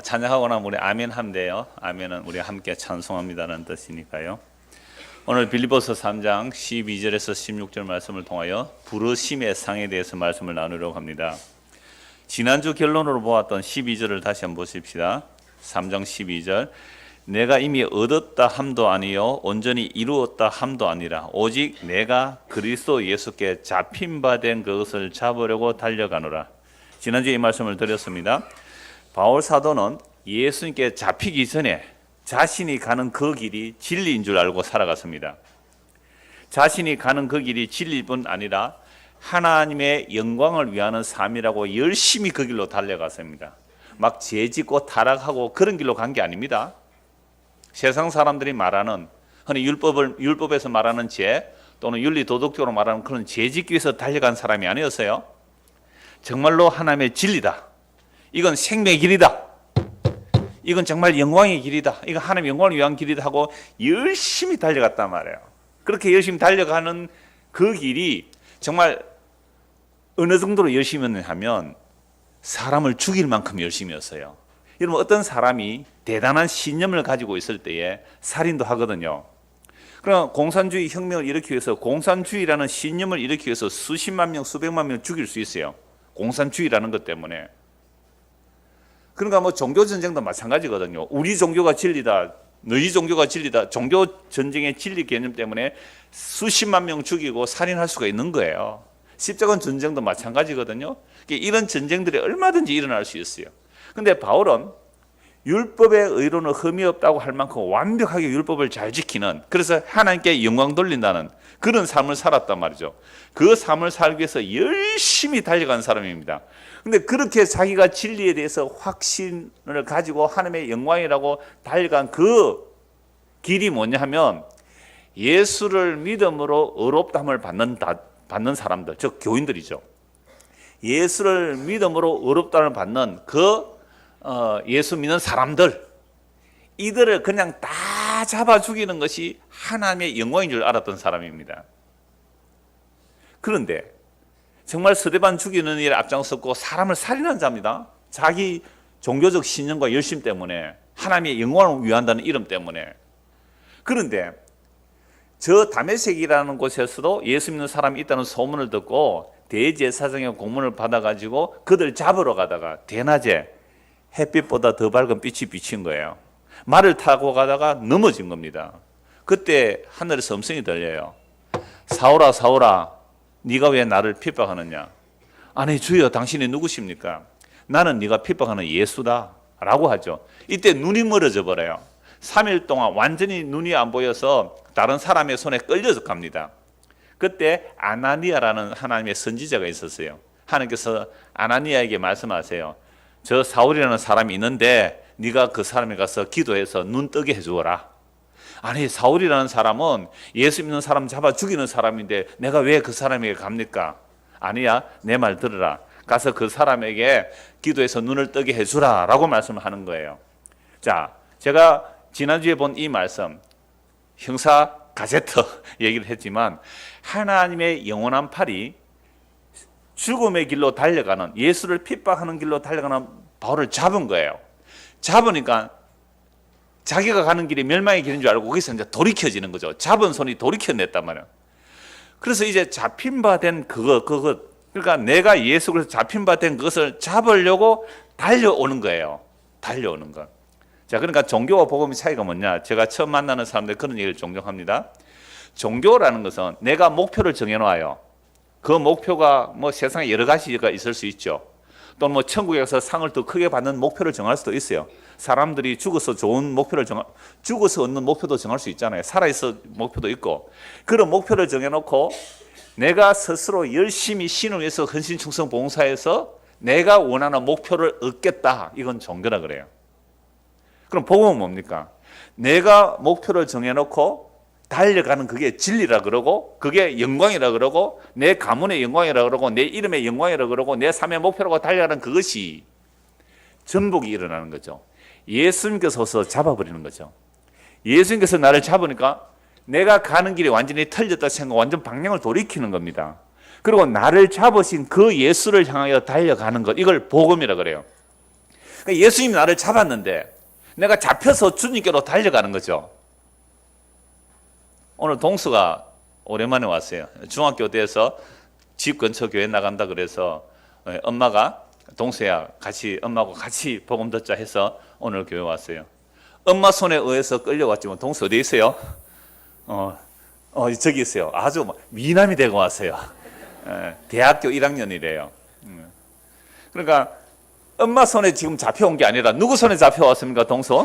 찬양하고 나면 우리 아멘 하면 돼요. 아멘은 우리 함께 찬송합니다라는 뜻이니까요. 오늘 빌립보서 3장 12절에서 16절 말씀을 통하여 부르심의 상에 대해서 말씀을 나누려고 합니다. 지난주 결론으로 보았던 12절을 다시 한번 보십시다. 3장 12절 내가 이미 얻었다 함도 아니요 온전히 이루었다 함도 아니라 오직 내가 그리스도 예수께 잡힌 바 된 그것을 잡으려고 달려가노라. 지난주에 이 말씀을 드렸습니다. 바울 사도는 예수님께 잡히기 전에 자신이 가는 그 길이 진리인 줄 알고 살아갔습니다. 자신이 가는 그 길이 진리일 뿐 아니라 하나님의 영광을 위하는 삶이라고 열심히 그 길로 달려갔습니다. 막 죄짓고 타락하고 그런 길로 간 게 아닙니다. 세상 사람들이 말하는 흔히 율법에서 말하는 죄 또는 윤리 도덕적으로 말하는 그런 죄짓기 위해서 달려간 사람이 아니었어요. 정말로 하나님의 진리다. 이건 생명의 길이다. 이건 정말 영광의 길이다. 이건 하나님의 영광을 위한 길이다 하고 열심히 달려갔단 말이에요. 그렇게 열심히 달려가는 그 길이 정말 어느 정도로 열심히 하면 사람을 죽일 만큼 열심이었어요. 여러분 어떤 사람이 대단한 신념을 가지고 있을 때에 살인도 하거든요. 그럼 공산주의 혁명을 일으키기 위해서 공산주의라는 신념을 일으키기 위해서 수십만 명, 수백만 명을 죽일 수 있어요. 공산주의라는 것 때문에. 그러니까 뭐 종교 전쟁도 마찬가지거든요. 우리 종교가 진리다, 너희 종교가 진리다. 종교 전쟁의 진리 개념 때문에 수십만 명 죽이고 살인할 수가 있는 거예요. 십자군 전쟁도 마찬가지거든요. 이런 전쟁들이 얼마든지 일어날 수 있어요. 근데 바울은 율법의 의로는 흠이 없다고 할 만큼 완벽하게 율법을 잘 지키는, 그래서 하나님께 영광 돌린다는 그런 삶을 살았단 말이죠. 그 삶을 살기 위해서 열심히 달려간 사람입니다. 근데 그렇게 자기가 진리에 대해서 확신을 가지고 하나님의 영광이라고 달려간 그 길이 뭐냐 하면 예수를 믿음으로 의롭다함을 받는 사람들, 즉 교인들이죠. 예수를 믿음으로 의롭다함을 받는 예수 믿는 사람들, 이들을 그냥 다 잡아 죽이는 것이 하나님의 영광인 줄 알았던 사람입니다. 그런데 정말 스데반 죽이는 일에 앞장섰고 사람을 살인한 자입니다. 자기 종교적 신념과 열심 때문에, 하나님의 영광을 위한다는 이름 때문에. 그런데 저 다메섹이라는 곳에서도 예수 믿는 사람이 있다는 소문을 듣고 대제사장의 공문을 받아가지고 그들 잡으러 가다가 대낮에 햇빛보다 더 밝은 빛이 비친 거예요. 말을 타고 가다가 넘어진 겁니다. 그때 하늘에서 음성이 들려요. 사울아 사울아 네가 왜 나를 핍박하느냐. 아니 주여 당신이 누구십니까? 나는 네가 핍박하는 예수다 라고 하죠. 이때 눈이 멀어져 버려요. 3일 동안 완전히 눈이 안 보여서 다른 사람의 손에 끌려서 갑니다. 그때 아나니아라는 하나님의 선지자가 있었어요. 하나님께서 아나니아에게 말씀하세요. 저 사울이라는 사람이 있는데 네가 그 사람에 가서 기도해서 눈 뜨게 해주어라. 아니 사울이라는 사람은 예수 믿는 사람 잡아 죽이는 사람인데 내가 왜 그 사람에게 갑니까? 아니야, 내 말 들으라. 가서 그 사람에게 기도해서 눈을 뜨게 해주라 라고 말씀을 하는 거예요. 자, 제가 지난주에 본 이 말씀 형사 가제트 얘기를 했지만 하나님의 영원한 팔이 죽음의 길로 달려가는, 예수를 핍박하는 길로 달려가는 바울을 잡은 거예요. 잡으니까 자기가 가는 길이 멸망의 길인 줄 알고 거기서 이제 돌이켜지는 거죠. 잡은 손이 돌이켜냈단 말이에요. 그래서 이제 잡힌 바 된 그러니까 내가 예수 그리스도 잡힌 바 된 그것을 잡으려고 달려오는 거예요. 달려오는 것. 자, 그러니까 종교와 복음의 차이가 뭐냐? 제가 처음 만나는 사람들 그런 얘기를 종종 합니다. 종교라는 것은 내가 목표를 정해놓아요. 그 목표가 뭐 세상에 여러 가지가 있을 수 있죠. 또는 뭐 천국에 가서 상을 더 크게 받는 목표를 정할 수도 있어요. 사람들이 죽어서 좋은 목표를 죽어서 얻는 목표도 정할 수 있잖아요. 살아있어 목표도 있고. 그런 목표를 정해놓고 내가 스스로 열심히 신을 위해서 헌신, 충성, 봉사해서 내가 원하는 목표를 얻겠다. 이건 종교라 그래요. 그럼 복음은 뭡니까? 내가 목표를 정해놓고 달려가는 그게 진리라 그러고 그게 영광이라 그러고 내 가문의 영광이라 그러고 내 이름의 영광이라 그러고 내 삶의 목표라고 달려가는 그것이 전복이 일어나는 거죠. 예수님께서 와서 잡아버리는 거죠. 예수님께서 나를 잡으니까 내가 가는 길이 완전히 틀렸다 생각, 완전 방향을 돌이키는 겁니다. 그리고 나를 잡으신 그 예수를 향하여 달려가는 것, 이걸 복음이라 그래요. 그러니까 예수님이 나를 잡았는데 내가 잡혀서 주님께로 달려가는 거죠. 오늘 동수가 오랜만에 왔어요. 중학교 때에서 집 근처 교회 나간다 그래서 엄마가 동수야 같이 엄마하고 같이 복음 듣자 해서 오늘 교회 왔어요. 엄마 손에 의해서 끌려왔지만 동수 어디 있어요? 저기 있어요. 아주 미남이 되고 왔어요. 대학교 1학년이래요. 그러니까 엄마 손에 지금 잡혀온 게 아니라 누구 손에 잡혀왔습니까, 동수?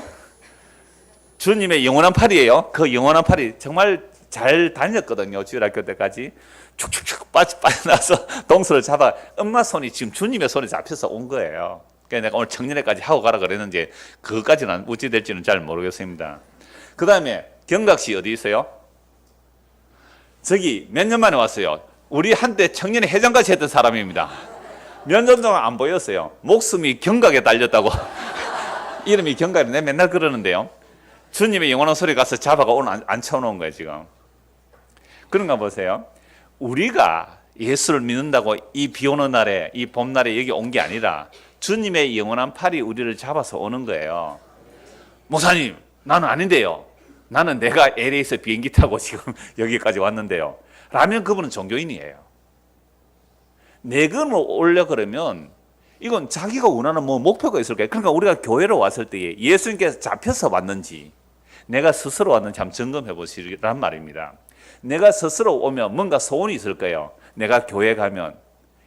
주님의 영원한 팔이에요. 그 영원한 팔이 정말 잘 다녔거든요. 주일학교 때까지 축축축 빠져나서 동수를 잡아 엄마 손이 지금 주님의 손에 잡혀서 온 거예요. 그러니까 내가 오늘 청년회까지 하고 가라 그랬는데 그것까지는 어찌 될지는 잘 모르겠습니다. 그 다음에 경각씨 어디 있어요? 저기 몇 년 만에 왔어요. 우리 한때 청년회 회장까지 했던 사람입니다. 몇 년 동안 안 보였어요. 목숨이 경각에 달렸다고. 이름이 경각이 내가 맨날 그러는데요. 주님의 영원한 소리 가서 잡아가 오늘 앉혀놓은 거예요 지금. 그런가 보세요. 우리가 예수를 믿는다고 이 비 오는 날에 이 봄날에 여기 온 게 아니라 주님의 영원한 팔이 우리를 잡아서 오는 거예요. 목사님 나는 아닌데요. 나는 내가 LA에서 비행기 타고 지금 여기까지 왔는데요. 라면 그분은 종교인이에요. 내가 오려 그러면 이건 자기가 원하는 목표가 있을 거예요. 그러니까 우리가 교회로 왔을 때 예수님께서 잡혀서 왔는지 내가 스스로 왔는지 한번 점검해 보시란 말입니다. 내가 스스로 오면 뭔가 소원이 있을 거예요. 내가 교회 가면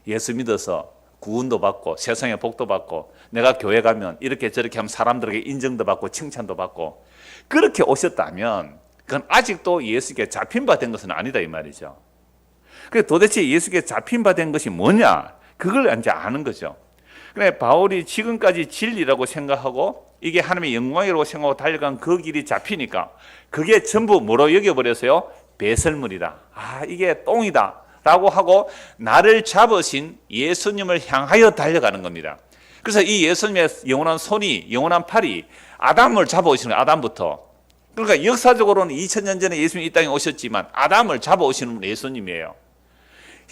예수 믿어서 구원도 받고 세상의 복도 받고 내가 교회 가면 이렇게 저렇게 하면 사람들에게 인정도 받고 칭찬도 받고 그렇게 오셨다면 그건 아직도 예수께 잡힌 바 된 것은 아니다 이 말이죠. 그래서 도대체 예수께 잡힌 바 된 것이 뭐냐 그걸 이제 아는 거죠. 그래 바울이 지금까지 진리라고 생각하고 이게 하나님의 영광이라고 생각하고 달려간 그 길이 잡히니까 그게 전부 뭐로 여겨버렸어요? 배설물이다. 이게 똥이다 라고 하고 나를 잡으신 예수님을 향하여 달려가는 겁니다. 그래서 이 예수님의 영원한 손이 영원한 팔이 아담을 잡아오시는 거예요. 아담부터. 그러니까 역사적으로는 2000년 전에 예수님이 이 땅에 오셨지만 아담을 잡아오시는 분은 예수님이에요.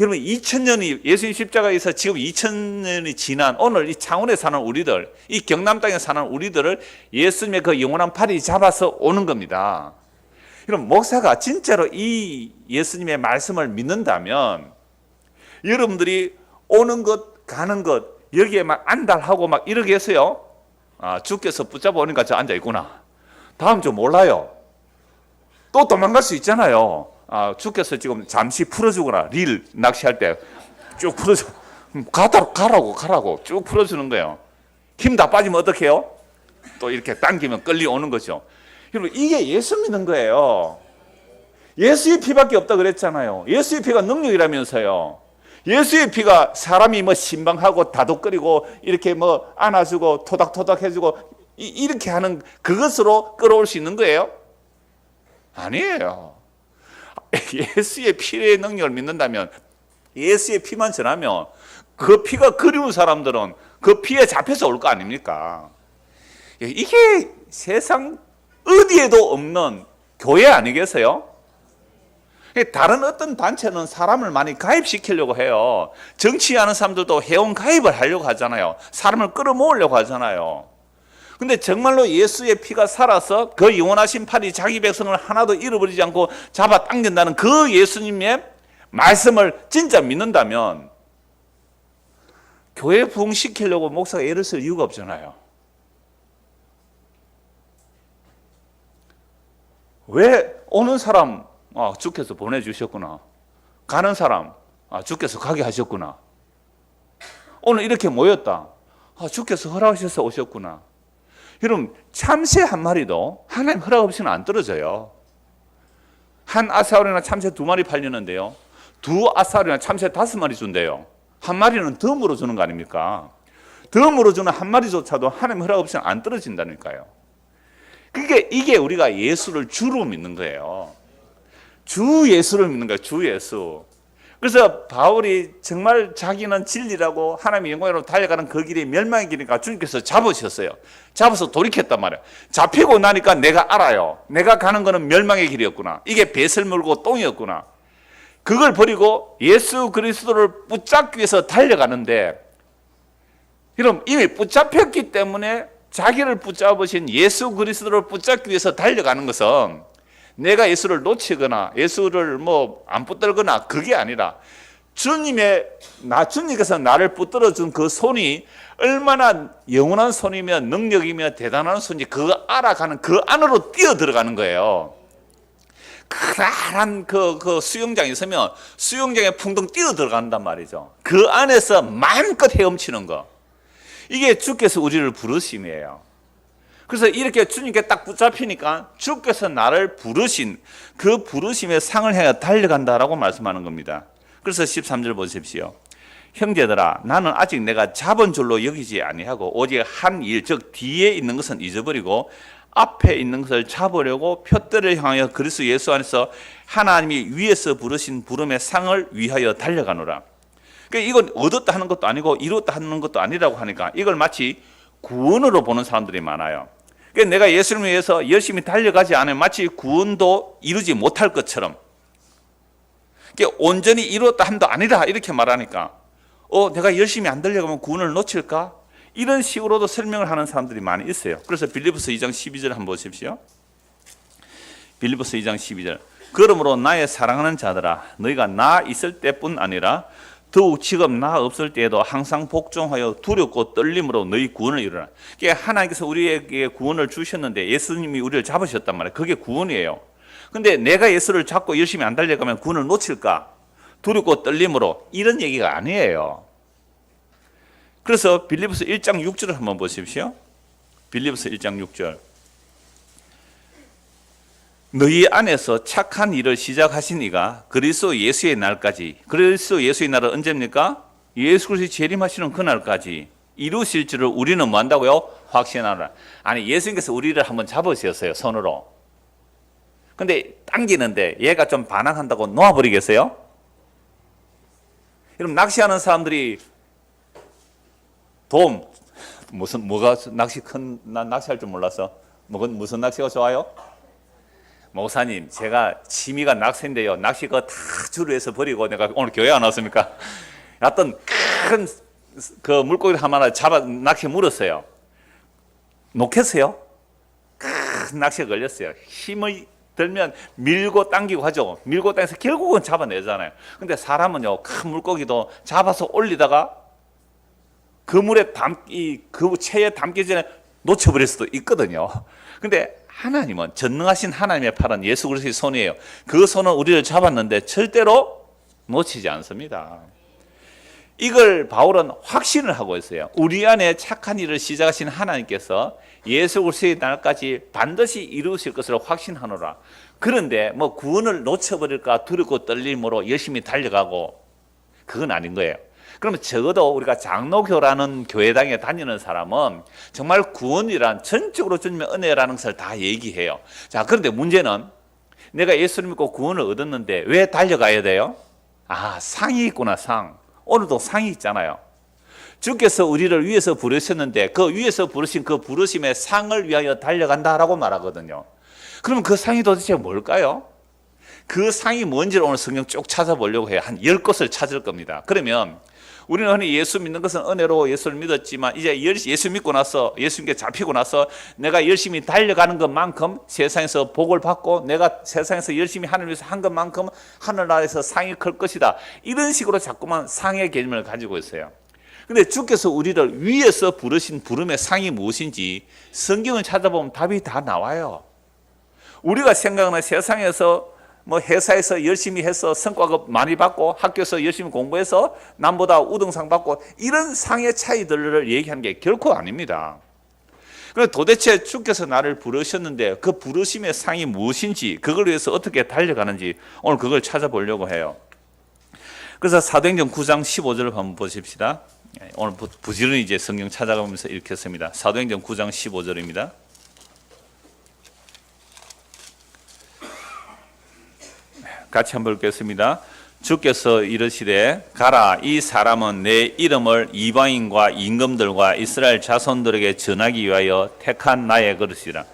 여러분 2000년이 예수님 십자가에서 지금 2000년이 지난 오늘 이 창원에 사는 우리들 이 경남 땅에 사는 우리들을 예수님의 그 영원한 팔이 잡아서 오는 겁니다. 여러분 목사가 진짜로 이 예수님의 말씀을 믿는다면 여러분들이 오는 것 가는 것 여기에 막 안달하고 막 이러겠어요. 주께서 붙잡아 오니까 저 앉아 있구나. 다음 주 몰라요. 또 도망갈 수 있잖아요. 주께서 지금 잠시 풀어주거나 릴 낚시할 때 쭉 풀어줘. 가라고 쭉 풀어주는 거예요. 힘 다 빠지면 어떻게 해요? 또 이렇게 당기면 끌려오는 거죠. 여러분 이게 예수 믿는 거예요. 예수의 피밖에 없다 그랬잖아요. 예수의 피가 능력이라면서요. 예수의 피가 사람이 신방하고 다독거리고 이렇게 안아주고 토닥토닥 해주고 이렇게 하는 그것으로 끌어올 수 있는 거예요? 아니에요. 예수의 피의 능력을 믿는다면 예수의 피만 전하면 그 피가 그리운 사람들은 그 피에 잡혀서 올 거 아닙니까? 이게 세상 어디에도 없는 교회 아니겠어요? 다른 어떤 단체는 사람을 많이 가입시키려고 해요. 정치하는 사람들도 회원 가입을 하려고 하잖아요. 사람을 끌어모으려고 하잖아요. 근데 정말로 예수의 피가 살아서 그 영원하신 팔이 자기 백성을 하나도 잃어버리지 않고 잡아 당긴다는 그 예수님의 말씀을 진짜 믿는다면 교회 부흥시키려고 목사가 애를 쓸 이유가 없잖아요. 왜 오는 사람 주께서 보내주셨구나. 가는 사람 주께서 가게 하셨구나. 오늘 이렇게 모였다. 주께서 허락하셔서 오셨구나. 여러분 참새 한 마리도 하나님 허락 없이는 안 떨어져요. 한 아사울이나 참새 2마리 팔리는데요. 2 아사울이나 참새 5마리 준대요. 한 마리는 더 물어주는 거 아닙니까? 더 물어주는 한 마리조차도 하나님 허락 없이는 안 떨어진다니까요. 그게 이게 우리가 예수를 주로 믿는 거예요. 주 예수를 믿는 거예요. 주 예수. 그래서 바울이 정말 자기는 진리라고 하나님의 영광으로 달려가는 그 길이 멸망의 길이니까 주님께서 잡으셨어요. 잡아서 돌이켰단 말이에요. 잡히고 나니까 내가 알아요. 내가 가는 거는 멸망의 길이었구나. 이게 배설물고 똥이었구나. 그걸 버리고 예수 그리스도를 붙잡기 위해서 달려가는데 여러분 이미 붙잡혔기 때문에 자기를 붙잡으신 예수 그리스도를 붙잡기 위해서 달려가는 것은 내가 예수를 놓치거나 예수를 안 붙들거나 그게 아니라 주님께서 나를 붙들어 준 그 손이 얼마나 영원한 손이며 능력이며 대단한 손인지 그거 알아가는 그 안으로 뛰어 들어가는 거예요. 크다란 그 수영장에 있으면 수영장에 풍덩 뛰어 들어간단 말이죠. 그 안에서 마음껏 헤엄치는 거. 이게 주께서 우리를 부르심이에요. 그래서 이렇게 주님께 딱 붙잡히니까 주께서 나를 부르신 그 부르심의 상을 향해 달려간다라고 말씀하는 겁니다. 그래서 13절 보십시오. 형제들아 나는 아직 내가 잡은 줄로 여기지 아니하고 오직 한 일 즉 뒤에 있는 것은 잊어버리고 앞에 있는 것을 잡으려고 표대를 향하여 그리스도 예수 안에서 하나님이 위에서 부르신 부름의 상을 위하여 달려가노라. 그러니까 이건 얻었다 하는 것도 아니고 이뤘다 하는 것도 아니라고 하니까 이걸 마치 구원으로 보는 사람들이 많아요. 그러니까 내가 예수님을 위해서 열심히 달려가지 않으면 마치 구원도 이루지 못할 것처럼, 그러니까 온전히 이뤘다 함도 아니라 이렇게 말하니까 내가 열심히 안 달려가면 구원을 놓칠까? 이런 식으로도 설명을 하는 사람들이 많이 있어요. 그래서 빌립보서 2장 12절 한번 보십시오. 빌립보서 2장 12절. 그러므로 나의 사랑하는 자들아 너희가 나 있을 때뿐 아니라 더욱 지금 나 없을 때에도 항상 복종하여 두렵고 떨림으로 너희 구원을 이루라. 그러니까 하나님께서 우리에게 구원을 주셨는데 예수님이 우리를 잡으셨단 말이에요. 그게 구원이에요. 근데 내가 예수를 잡고 열심히 안 달려가면 구원을 놓칠까? 두렵고 떨림으로, 이런 얘기가 아니에요. 그래서 빌립보서 1장 6절을 한번 보십시오. 빌립보서 1장 6절. 너희 안에서 착한 일을 시작하신 이가 그리스도 예수의 날까지, 그리스도 예수의 날은 언제입니까? 예수 그리스도 재림하시는 그날까지 이루실 줄을 우리는 뭐 한다고요? 확신하라. 아니 예수님께서 우리를 한번 잡으셨어요, 손으로. 근데 당기는데 얘가 좀 반항한다고 놓아버리겠어요? 여러분 낚시하는 사람들이 뭐가 낚시 난 낚시할 줄 몰랐어. 무슨 낚시가 좋아요? 목사님, 제가 취미가 낚시인데요. 낚시 그거 다 주루해서 버리고 내가 오늘 교회 안 왔습니까? 어떤 큰 그 물고기 하나 잡아 낚시 물었어요. 놓겠어요? 큰 낚시가 걸렸어요. 힘을 들면 밀고 당기고 하죠. 밀고 당겨서 결국은 잡아내잖아요. 근데 사람은요, 큰 물고기도 잡아서 올리다가 그 물에 그 체에 담기 전에 놓쳐버릴 수도 있거든요. 근데 하나님은 전능하신 하나님의 팔은 예수 그리스도의 손이에요. 그 손은 우리를 잡았는데 절대로 놓치지 않습니다. 이걸 바울은 확신을 하고 있어요. 우리 안에 착한 일을 시작하신 하나님께서 예수 그리스도의 날까지 반드시 이루실 것을 확신하노라. 그런데 구원을 놓쳐버릴까 두렵고 떨림으로 열심히 달려가고, 그건 아닌 거예요. 그러면 적어도 우리가 장로교라는 교회당에 다니는 사람은 정말 구원이란 전적으로 주님의 은혜라는 것을 다 얘기해요. 자, 그런데 문제는 내가 예수를 믿고 구원을 얻었는데 왜 달려가야 돼요? 상이 있구나, 상. 오늘도 상이 있잖아요. 주께서 우리를 위에서 부르셨는데 그 위에서 부르신 그 부르심의 상을 위하여 달려간다라고 말하거든요. 그러면 그 상이 도대체 뭘까요? 그 상이 뭔지를 오늘 성경 쭉 찾아보려고 해요. 한 10곳을 찾을 겁니다. 그러면 우리는 흔히 예수 믿는 것은 은혜로 예수를 믿었지만 이제 예수 믿고 나서, 예수님께 잡히고 나서 내가 열심히 달려가는 것만큼 세상에서 복을 받고 내가 세상에서 열심히 하나님을 위해서 한 것만큼 하늘나라에서 상이 클 것이다. 이런 식으로 자꾸만 상의 개념을 가지고 있어요. 근데 주께서 우리를 위에서 부르신 부름의 상이 무엇인지 성경을 찾아보면 답이 다 나와요. 우리가 생각하는 세상에서 회사에서 열심히 해서 성과급 많이 받고 학교에서 열심히 공부해서 남보다 우등상 받고 이런 상의 차이들을 얘기하는 게 결코 아닙니다. 그런데 도대체 주께서 나를 부르셨는데 그 부르심의 상이 무엇인지, 그걸 위해서 어떻게 달려가는지 오늘 그걸 찾아보려고 해요. 그래서 사도행전 9장 15절을 한번 보십시다. 오늘 부지런히 이제 성경 찾아가면서 읽겠습니다. 사도행전 9장 15절입니다. 같이 한번 읽겠습니다. 주께서 이르시되 가라, 이 사람은 내 이름을 이방인과 임금들과 이스라엘 자손들에게 전하기 위하여 택한 나의 그릇이라.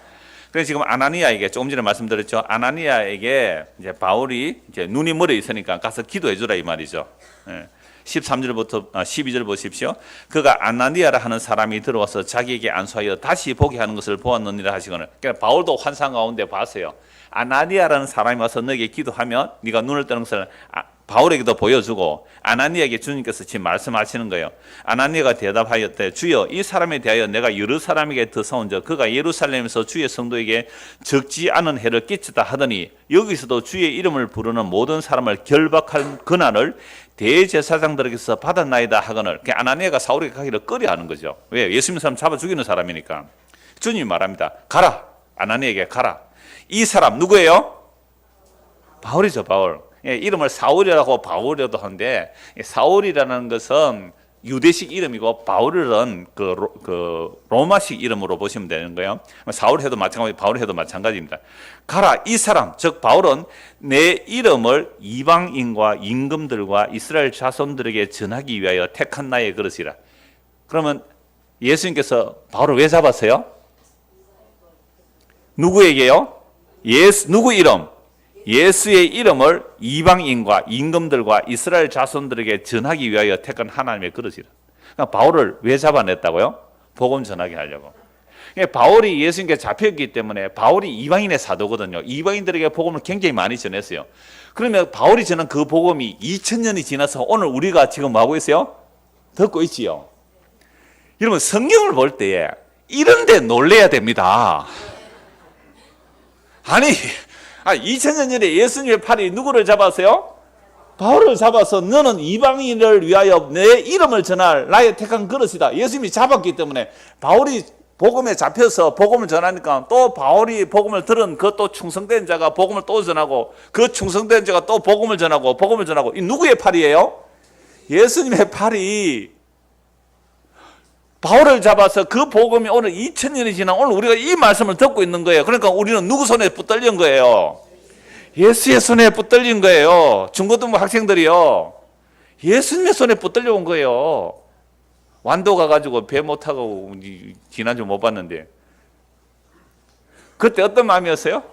그래서 지금 아나니아에게, 조금 전에 말씀드렸죠. 아나니아에게 이제 바울이 이제 눈이 멀어 있으니까 가서 기도해 주라 이 말이죠. 13절부터 12절 보십시오. 그가 아나니아라 하는 사람이 들어와서 자기에게 안수하여 다시 보게 하는 것을 보았느니라 하시거늘. 그러니까 바울도 환상 가운데 봤어요. 아나니아라는 사람이 와서 너에게 기도하면 네가 눈을 뜨는 것을 바울에게도 보여주고 아나니아에게 주님께서 지금 말씀하시는 거예요. 아나니아가 대답하였대. 주여, 이 사람에 대하여 내가 여러 사람에게 드사온즉 그가 예루살렘에서 주의 성도에게 적지 않은 해를 끼쳤다 하더니 여기서도 주의 이름을 부르는 모든 사람을 결박할 권한을 대제사장들에게서 받았나이다 하거늘. 아나니아가 사울에게 가기를 꺼려하는 거죠. 왜? 예수 믿는 사람 잡아 죽이는 사람이니까. 주님이 말합니다. 가라. 아나니아에게 가라. 이 사람 누구예요? 바울이죠. 바울. 예, 이름을 사울이라고 바울이라도 하는데 사울이라는 것은 유대식 이름이고 바울은 그 로마식 이름으로 보시면 되는 거예요. 사울 해도 마찬가지, 바울 해도 마찬가지입니다. 가라, 이 사람, 즉 바울은 내 이름을 이방인과 임금들과 이스라엘 자손들에게 전하기 위하여 택한 나의 그릇이라. 그러면 예수님께서 바울을 왜 잡았어요? 누구에게요? 누구 이름? 예수의 이름을 이방인과 임금들과 이스라엘 자손들에게 전하기 위하여 택한 하나님의 그릇이라. 그러니까 바울을 왜 잡아냈다고요? 복음 전하게 하려고. 그러니까 바울이 예수님께 잡혔기 때문에 바울이 이방인의 사도거든요. 이방인들에게 복음을 굉장히 많이 전했어요. 그러면 바울이 전한 그 복음이 2000년이 지나서 오늘 우리가 지금 뭐 하고 있어요? 듣고 있지요. 여러분, 성경을 볼 때에 이런 데 놀래야 됩니다. 아니 2000년 전에 예수님의 팔이 누구를 잡았어요? 바울을 잡아서 너는 이방인을 위하여 내 이름을 전할 나의 택한 그릇이다. 예수님이 잡았기 때문에 바울이 복음에 잡혀서 복음을 전하니까 또 바울이 복음을 들은 그 또 충성된 자가 복음을 또 전하고 그 충성된 자가 또 복음을 전하고 복음을 전하고. 이 누구의 팔이에요? 예수님의 팔이 바울을 잡아서 그 복음이 오늘 2000년이 지난 오늘 우리가 이 말씀을 듣고 있는 거예요. 그러니까 우리는 누구 손에 붙들린 거예요? 예수의 손에 붙들린 거예요. 중고등부 학생들이요. 예수님의 손에 붙들려 온 거예요. 완도 가가지고 배 못 타고 지난주 못 봤는데 그때 어떤 마음이었어요?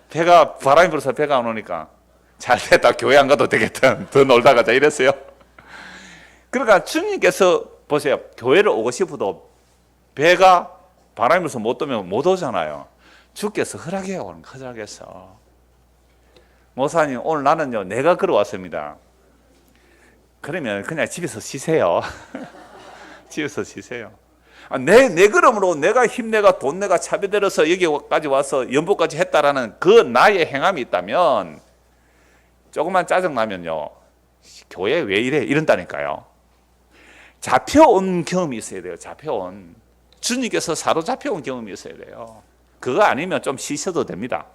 배가 바람이 불어서 배가 안 오니까 잘 됐다, 교회 안 가도 되겠다, 더 놀다 가자 이랬어요. 그러니까 주님께서 보세요. 교회를 오고 싶어도 배가 바람이 불어서 못 오면 못 오잖아요. 주께서 허락해요. 허락해서. 목사님, 오늘 나는요 내가 걸어왔습니다. 그러면 그냥 집에서 쉬세요. 집에서 쉬세요. 내 걸음으로 내가 힘내가 돈 내가 차비 들어서 여기까지 와서 연보까지 했다라는 그 나의 행함이 있다면 조금만 짜증나면요 교회 왜 이래 이런다니까요. 잡혀온 경험이 있어야 돼요. 잡혀온. 주님께서 사로잡혀온 경험이 있어야 돼요. 그거 아니면 좀 쉬셔도 됩니다.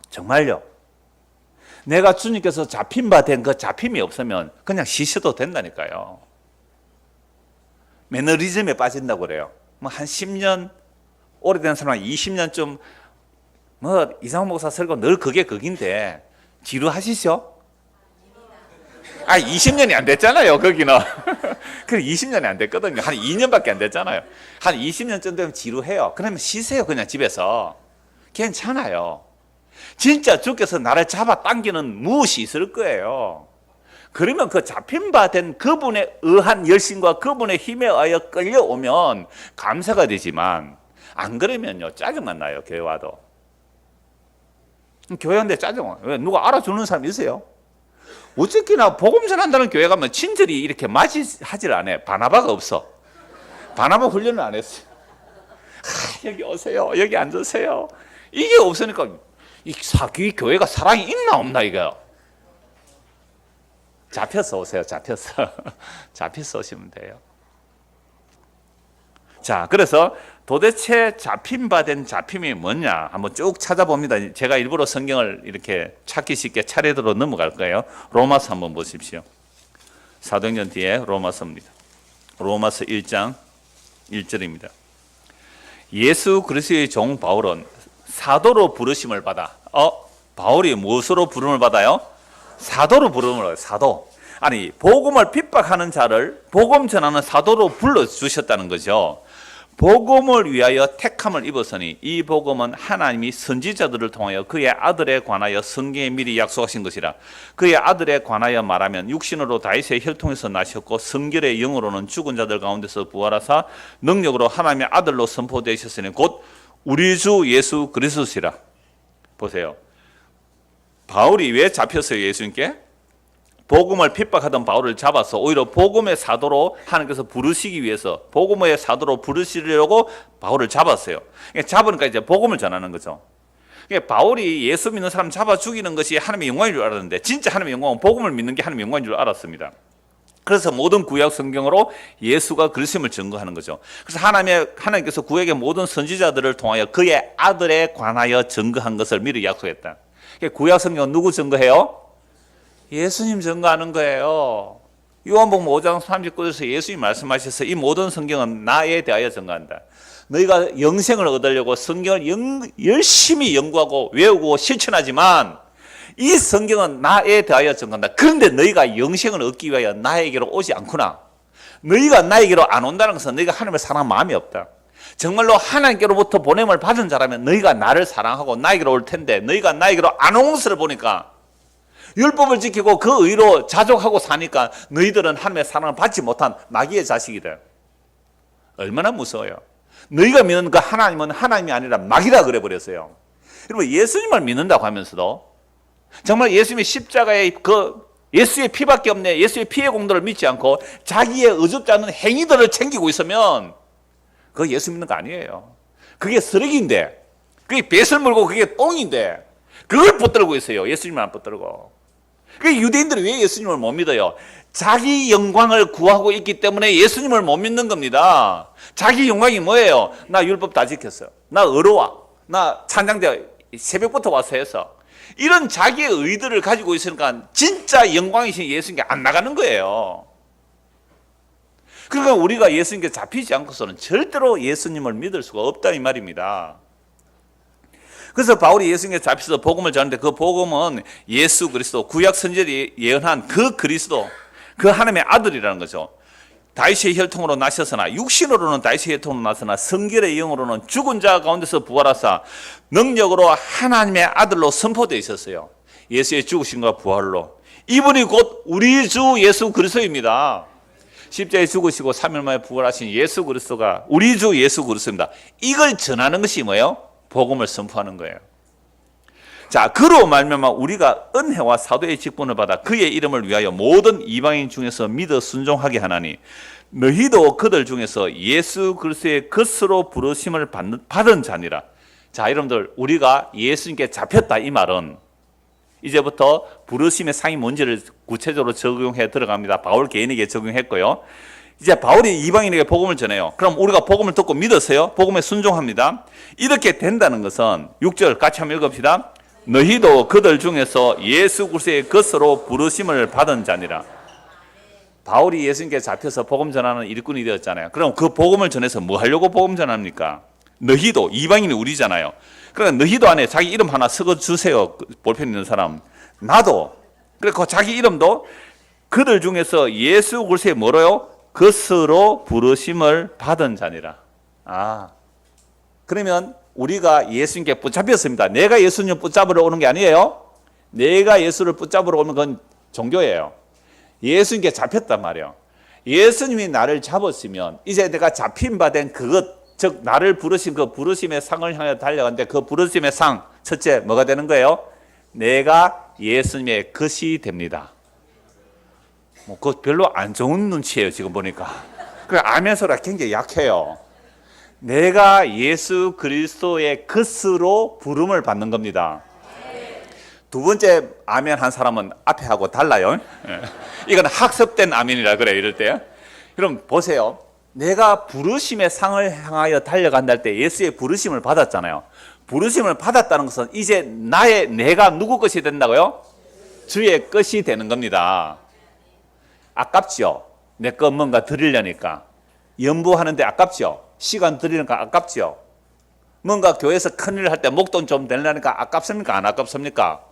정말요. 내가 주님께서 잡힌 바 된 그 잡힘이 없으면 그냥 쉬셔도 된다니까요. 매너리즘에 빠진다고 그래요. 뭐 한 10년, 오래된 사람 20년쯤 뭐 이상호 목사 설교 늘 그게 극인데 지루하시죠? 20년이 안 됐잖아요, 거기는. 그래, 20년이 안 됐거든요. 한 2년밖에 안 됐잖아요. 한 20년쯤 되면 지루해요. 그러면 쉬세요, 그냥 집에서. 괜찮아요. 진짜 주께서 나를 잡아 당기는 무엇이 있을 거예요. 그러면 그 잡힌 바 된 그분의 의한 열심과 그분의 힘에 의하여 끌려오면 감사가 되지만 안 그러면요, 짜증만 나요, 교회 와도. 교회 왔는데 짜증. 왜? 누가 알아주는 사람 있어요? 어쨌거나 복음 전한다는 교회 가면 친절히 이렇게 맞이하질 않아요. 바나바가 없어. 바나바 훈련을 안 했어요. 여기 오세요. 여기 앉으세요. 이게 없으니까 이 교회가 사랑이 있나 없나 이거요. 잡혀서 오세요. 잡혀서 오시면 돼요. 자, 그래서 도대체 잡힌 바 된 잡힘이 뭐냐 한번 쭉 찾아봅니다. 제가 일부러 성경을 이렇게 찾기 쉽게 차례대로 넘어갈 거예요. 로마서 한번 보십시오. 사도행전 뒤에 로마서입니다. 로마서 1장 1절입니다. 예수 그리스도의 종 바울은 사도로 부르심을 받아. 바울이 무엇으로 부름을 받아요? 사도로 부름을 받아요. 사도. 아니, 복음을 핍박하는 자를 복음 전하는 사도로 불러주셨다는 거죠. 복음을 위하여 택함을 입었으니 이 복음은 하나님이 선지자들을 통하여 그의 아들에 관하여 성경에 미리 약속하신 것이라. 그의 아들에 관하여 말하면 육신으로 다윗의 혈통에서 나셨고 성결의 영으로는 죽은 자들 가운데서 부활하사 능력으로 하나님의 아들로 선포되셨으니 곧 우리 주 예수 그리스도시라. 보세요. 바울이 왜 잡혔어요? 예수님께? 복음을 핍박하던 바울을 잡아서 오히려 복음의 사도로 하나님께서 부르시기 위해서 복음의 사도로 부르시려고 바울을 잡았어요. 잡으니까 이제 복음을 전하는 거죠. 바울이 예수 믿는 사람 잡아 죽이는 것이 하나님의 영광인 줄 알았는데 진짜 하나님의 영광은 복음을 믿는 게 하나님의 영광인 줄 알았습니다. 그래서 모든 구약 성경으로 예수가 그리스도임을 증거하는 거죠. 그래서 하나님께서 구약의 모든 선지자들을 통하여 그의 아들에 관하여 증거한 것을 미리 약속했다. 구약 성경은 누구 증거해요? 예수님 증거하는 거예요. 요한복음 5장 39절에서 예수님이 말씀하셔서 이 모든 성경은 나에 대하여 증거한다. 너희가 영생을 얻으려고 성경을 열심히 연구하고 외우고 실천하지만 이 성경은 나에 대하여 증거한다. 그런데 너희가 영생을 얻기 위하여 나에게로 오지 않구나. 너희가 나에게로 안 온다는 것은 너희가 하나님을 사랑하는 마음이 없다. 정말로 하나님께로부터 보냄을 받은 자라면 너희가 나를 사랑하고 나에게로 올 텐데 너희가 나에게로 안 온 것을 보니까 율법을 지키고 그 의로 자족하고 사니까 너희들은 하나님의 사랑을 받지 못한 마귀의 자식이다. 얼마나 무서워요. 너희가 믿는 그 하나님은 하나님이 아니라 마귀라 그래버렸어요. 여러분 예수님을 믿는다고 하면서도 정말 예수님이 십자가의 예수의 피밖에 없네, 예수의 피의 공로를 믿지 않고 자기의 어줍지 않은 행위들을 챙기고 있으면 그거 예수 믿는 거 아니에요. 그게 쓰레기인데, 그게 뱃을 물고 그게 똥인데 그걸 붙들고 있어요. 예수님을 안 붙들고. 그러니까 유대인들이 왜 예수님을 못 믿어요? 자기 영광을 구하고 있기 때문에 예수님을 못 믿는 겁니다. 자기 영광이 뭐예요? 나 율법 다 지켰어요. 나 의로워. 나 찬양대 새벽부터 와서 했어. 이런 자기의 의들을 가지고 있으니까 진짜 영광이신 예수님께 안 나가는 거예요. 그러니까 우리가 예수님께 잡히지 않고서는 절대로 예수님을 믿을 수가 없다 이 말입니다. 그래서 바울이 예수님께 잡혀서 복음을 전하는데 그 복음은 예수 그리스도, 구약 선지자들이 예언한 그 그리스도, 그 하나님의 아들이라는 거죠. 다윗의 혈통으로 나셨으나, 육신으로는 다윗의 혈통으로 나셨으나 성결의 영으로는 죽은 자 가운데서 부활하사 능력으로 하나님의 아들로 선포되어 있었어요. 예수의 죽으심과 부활로. 이분이 곧 우리 주 예수 그리스도입니다. 십자가에 죽으시고 3일 만에 부활하신 예수 그리스도가 우리 주 예수 그리스도입니다. 이걸 전하는 것이 뭐예요? 복음을 선포하는 거예요. 자, 그로 말미암아 우리가 은혜와 사도의 직분을 받아 그의 이름을 위하여 모든 이방인 중에서 믿어 순종하게 하나니 너희도 그들 중에서 예수 그리스도의 것으로 부르심을 받은 자니라. 자, 여러분들 우리가 예수님께 잡혔다 이 말은 이제부터 부르심의 상이 뭔지를 구체적으로 적용해 들어갑니다. 바울 개인에게 적용했고요. 이제 바울이 이방인에게 복음을 전해요. 그럼 우리가 복음을 듣고 믿었어요. 복음에 순종합니다. 이렇게 된다는 것은 6절 같이 한번 읽읍시다. 너희도 그들 중에서 예수 그리스도의 것으로 부르심을 받은 자니라. 바울이 예수님께 잡혀서 복음 전하는 일꾼이 되었잖아요. 그럼 그 복음을 전해서 뭐 하려고 복음 전합니까? 너희도, 이방인이 우리잖아요. 그러니까 너희도 안에 자기 이름 하나 적어주세요. 볼펜 있는 사람. 나도. 그리고 자기 이름도 그들 중에서 예수 그리스도의 뭐로요? 것으로 부르심을 받은 자니라. 그러면 우리가 예수님께 붙잡혔습니다. 내가 예수님 붙잡으러 오는 게 아니에요. 내가 예수를 붙잡으러 오는 건 종교예요. 예수님께 잡혔단 말이에요. 예수님이 나를 잡았으면 이제 내가 잡힌 바 된 그것, 즉 나를 부르신 그 부르심의 상을 향해 달려가는데 그 부르심의 상, 첫째 뭐가 되는 거예요? 내가 예수님의 것이 됩니다. 그거 별로 안 좋은 눈치예요, 지금 보니까. 그 아멘 소리가 굉장히 약해요. 내가 예수 그리스도의 것으로 부름을 받는 겁니다. 두 번째 아멘 한 사람은 앞에 하고 달라요. 이건 학습된 아멘이라 그래요, 이럴 때. 그럼 보세요. 내가 부르심의 상을 향하여 달려간다 할 때 예수의 부르심을 받았잖아요. 부르심을 받았다는 것은 이제 내가 누구 것이 된다고요? 주의 것이 되는 겁니다. 아깝죠? 내 거 뭔가 드리려니까. 연부하는데 아깝죠? 시간 드리니까 아깝죠? 뭔가 교회에서 큰일을 할 때 목돈 좀 내려니까 아깝습니까? 안 아깝습니까?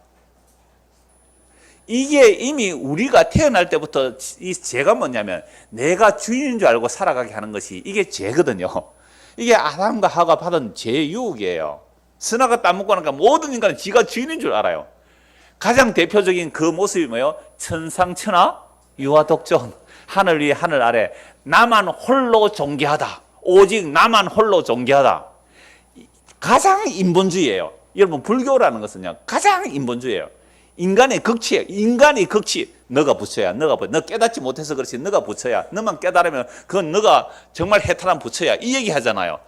이게 이미 우리가 태어날 때부터 이 죄가 뭐냐면 내가 주인인 줄 알고 살아가게 하는 것이 이게 죄거든요. 이게 아담과 하가 받은 죄의 유혹이에요. 선악과 따먹고 나니까 모든 인간은 지가 주인인 줄 알아요. 가장 대표적인 그 모습이 뭐예요? 천상천하 유아독존. 하늘 위에 하늘 아래 나만 홀로 존귀하다. 오직 나만 홀로 존귀하다. 가장 인본주의예요. 여러분, 불교라는 것은요, 가장 인본주의예요. 인간의 극치예요. 인간의 극치. 너가 부처야. 너 깨닫지 못해서 그렇지. 너가 부처야. 너만 깨달으면 그건 너가 정말 해탈한 부처야. 이 얘기 하잖아요.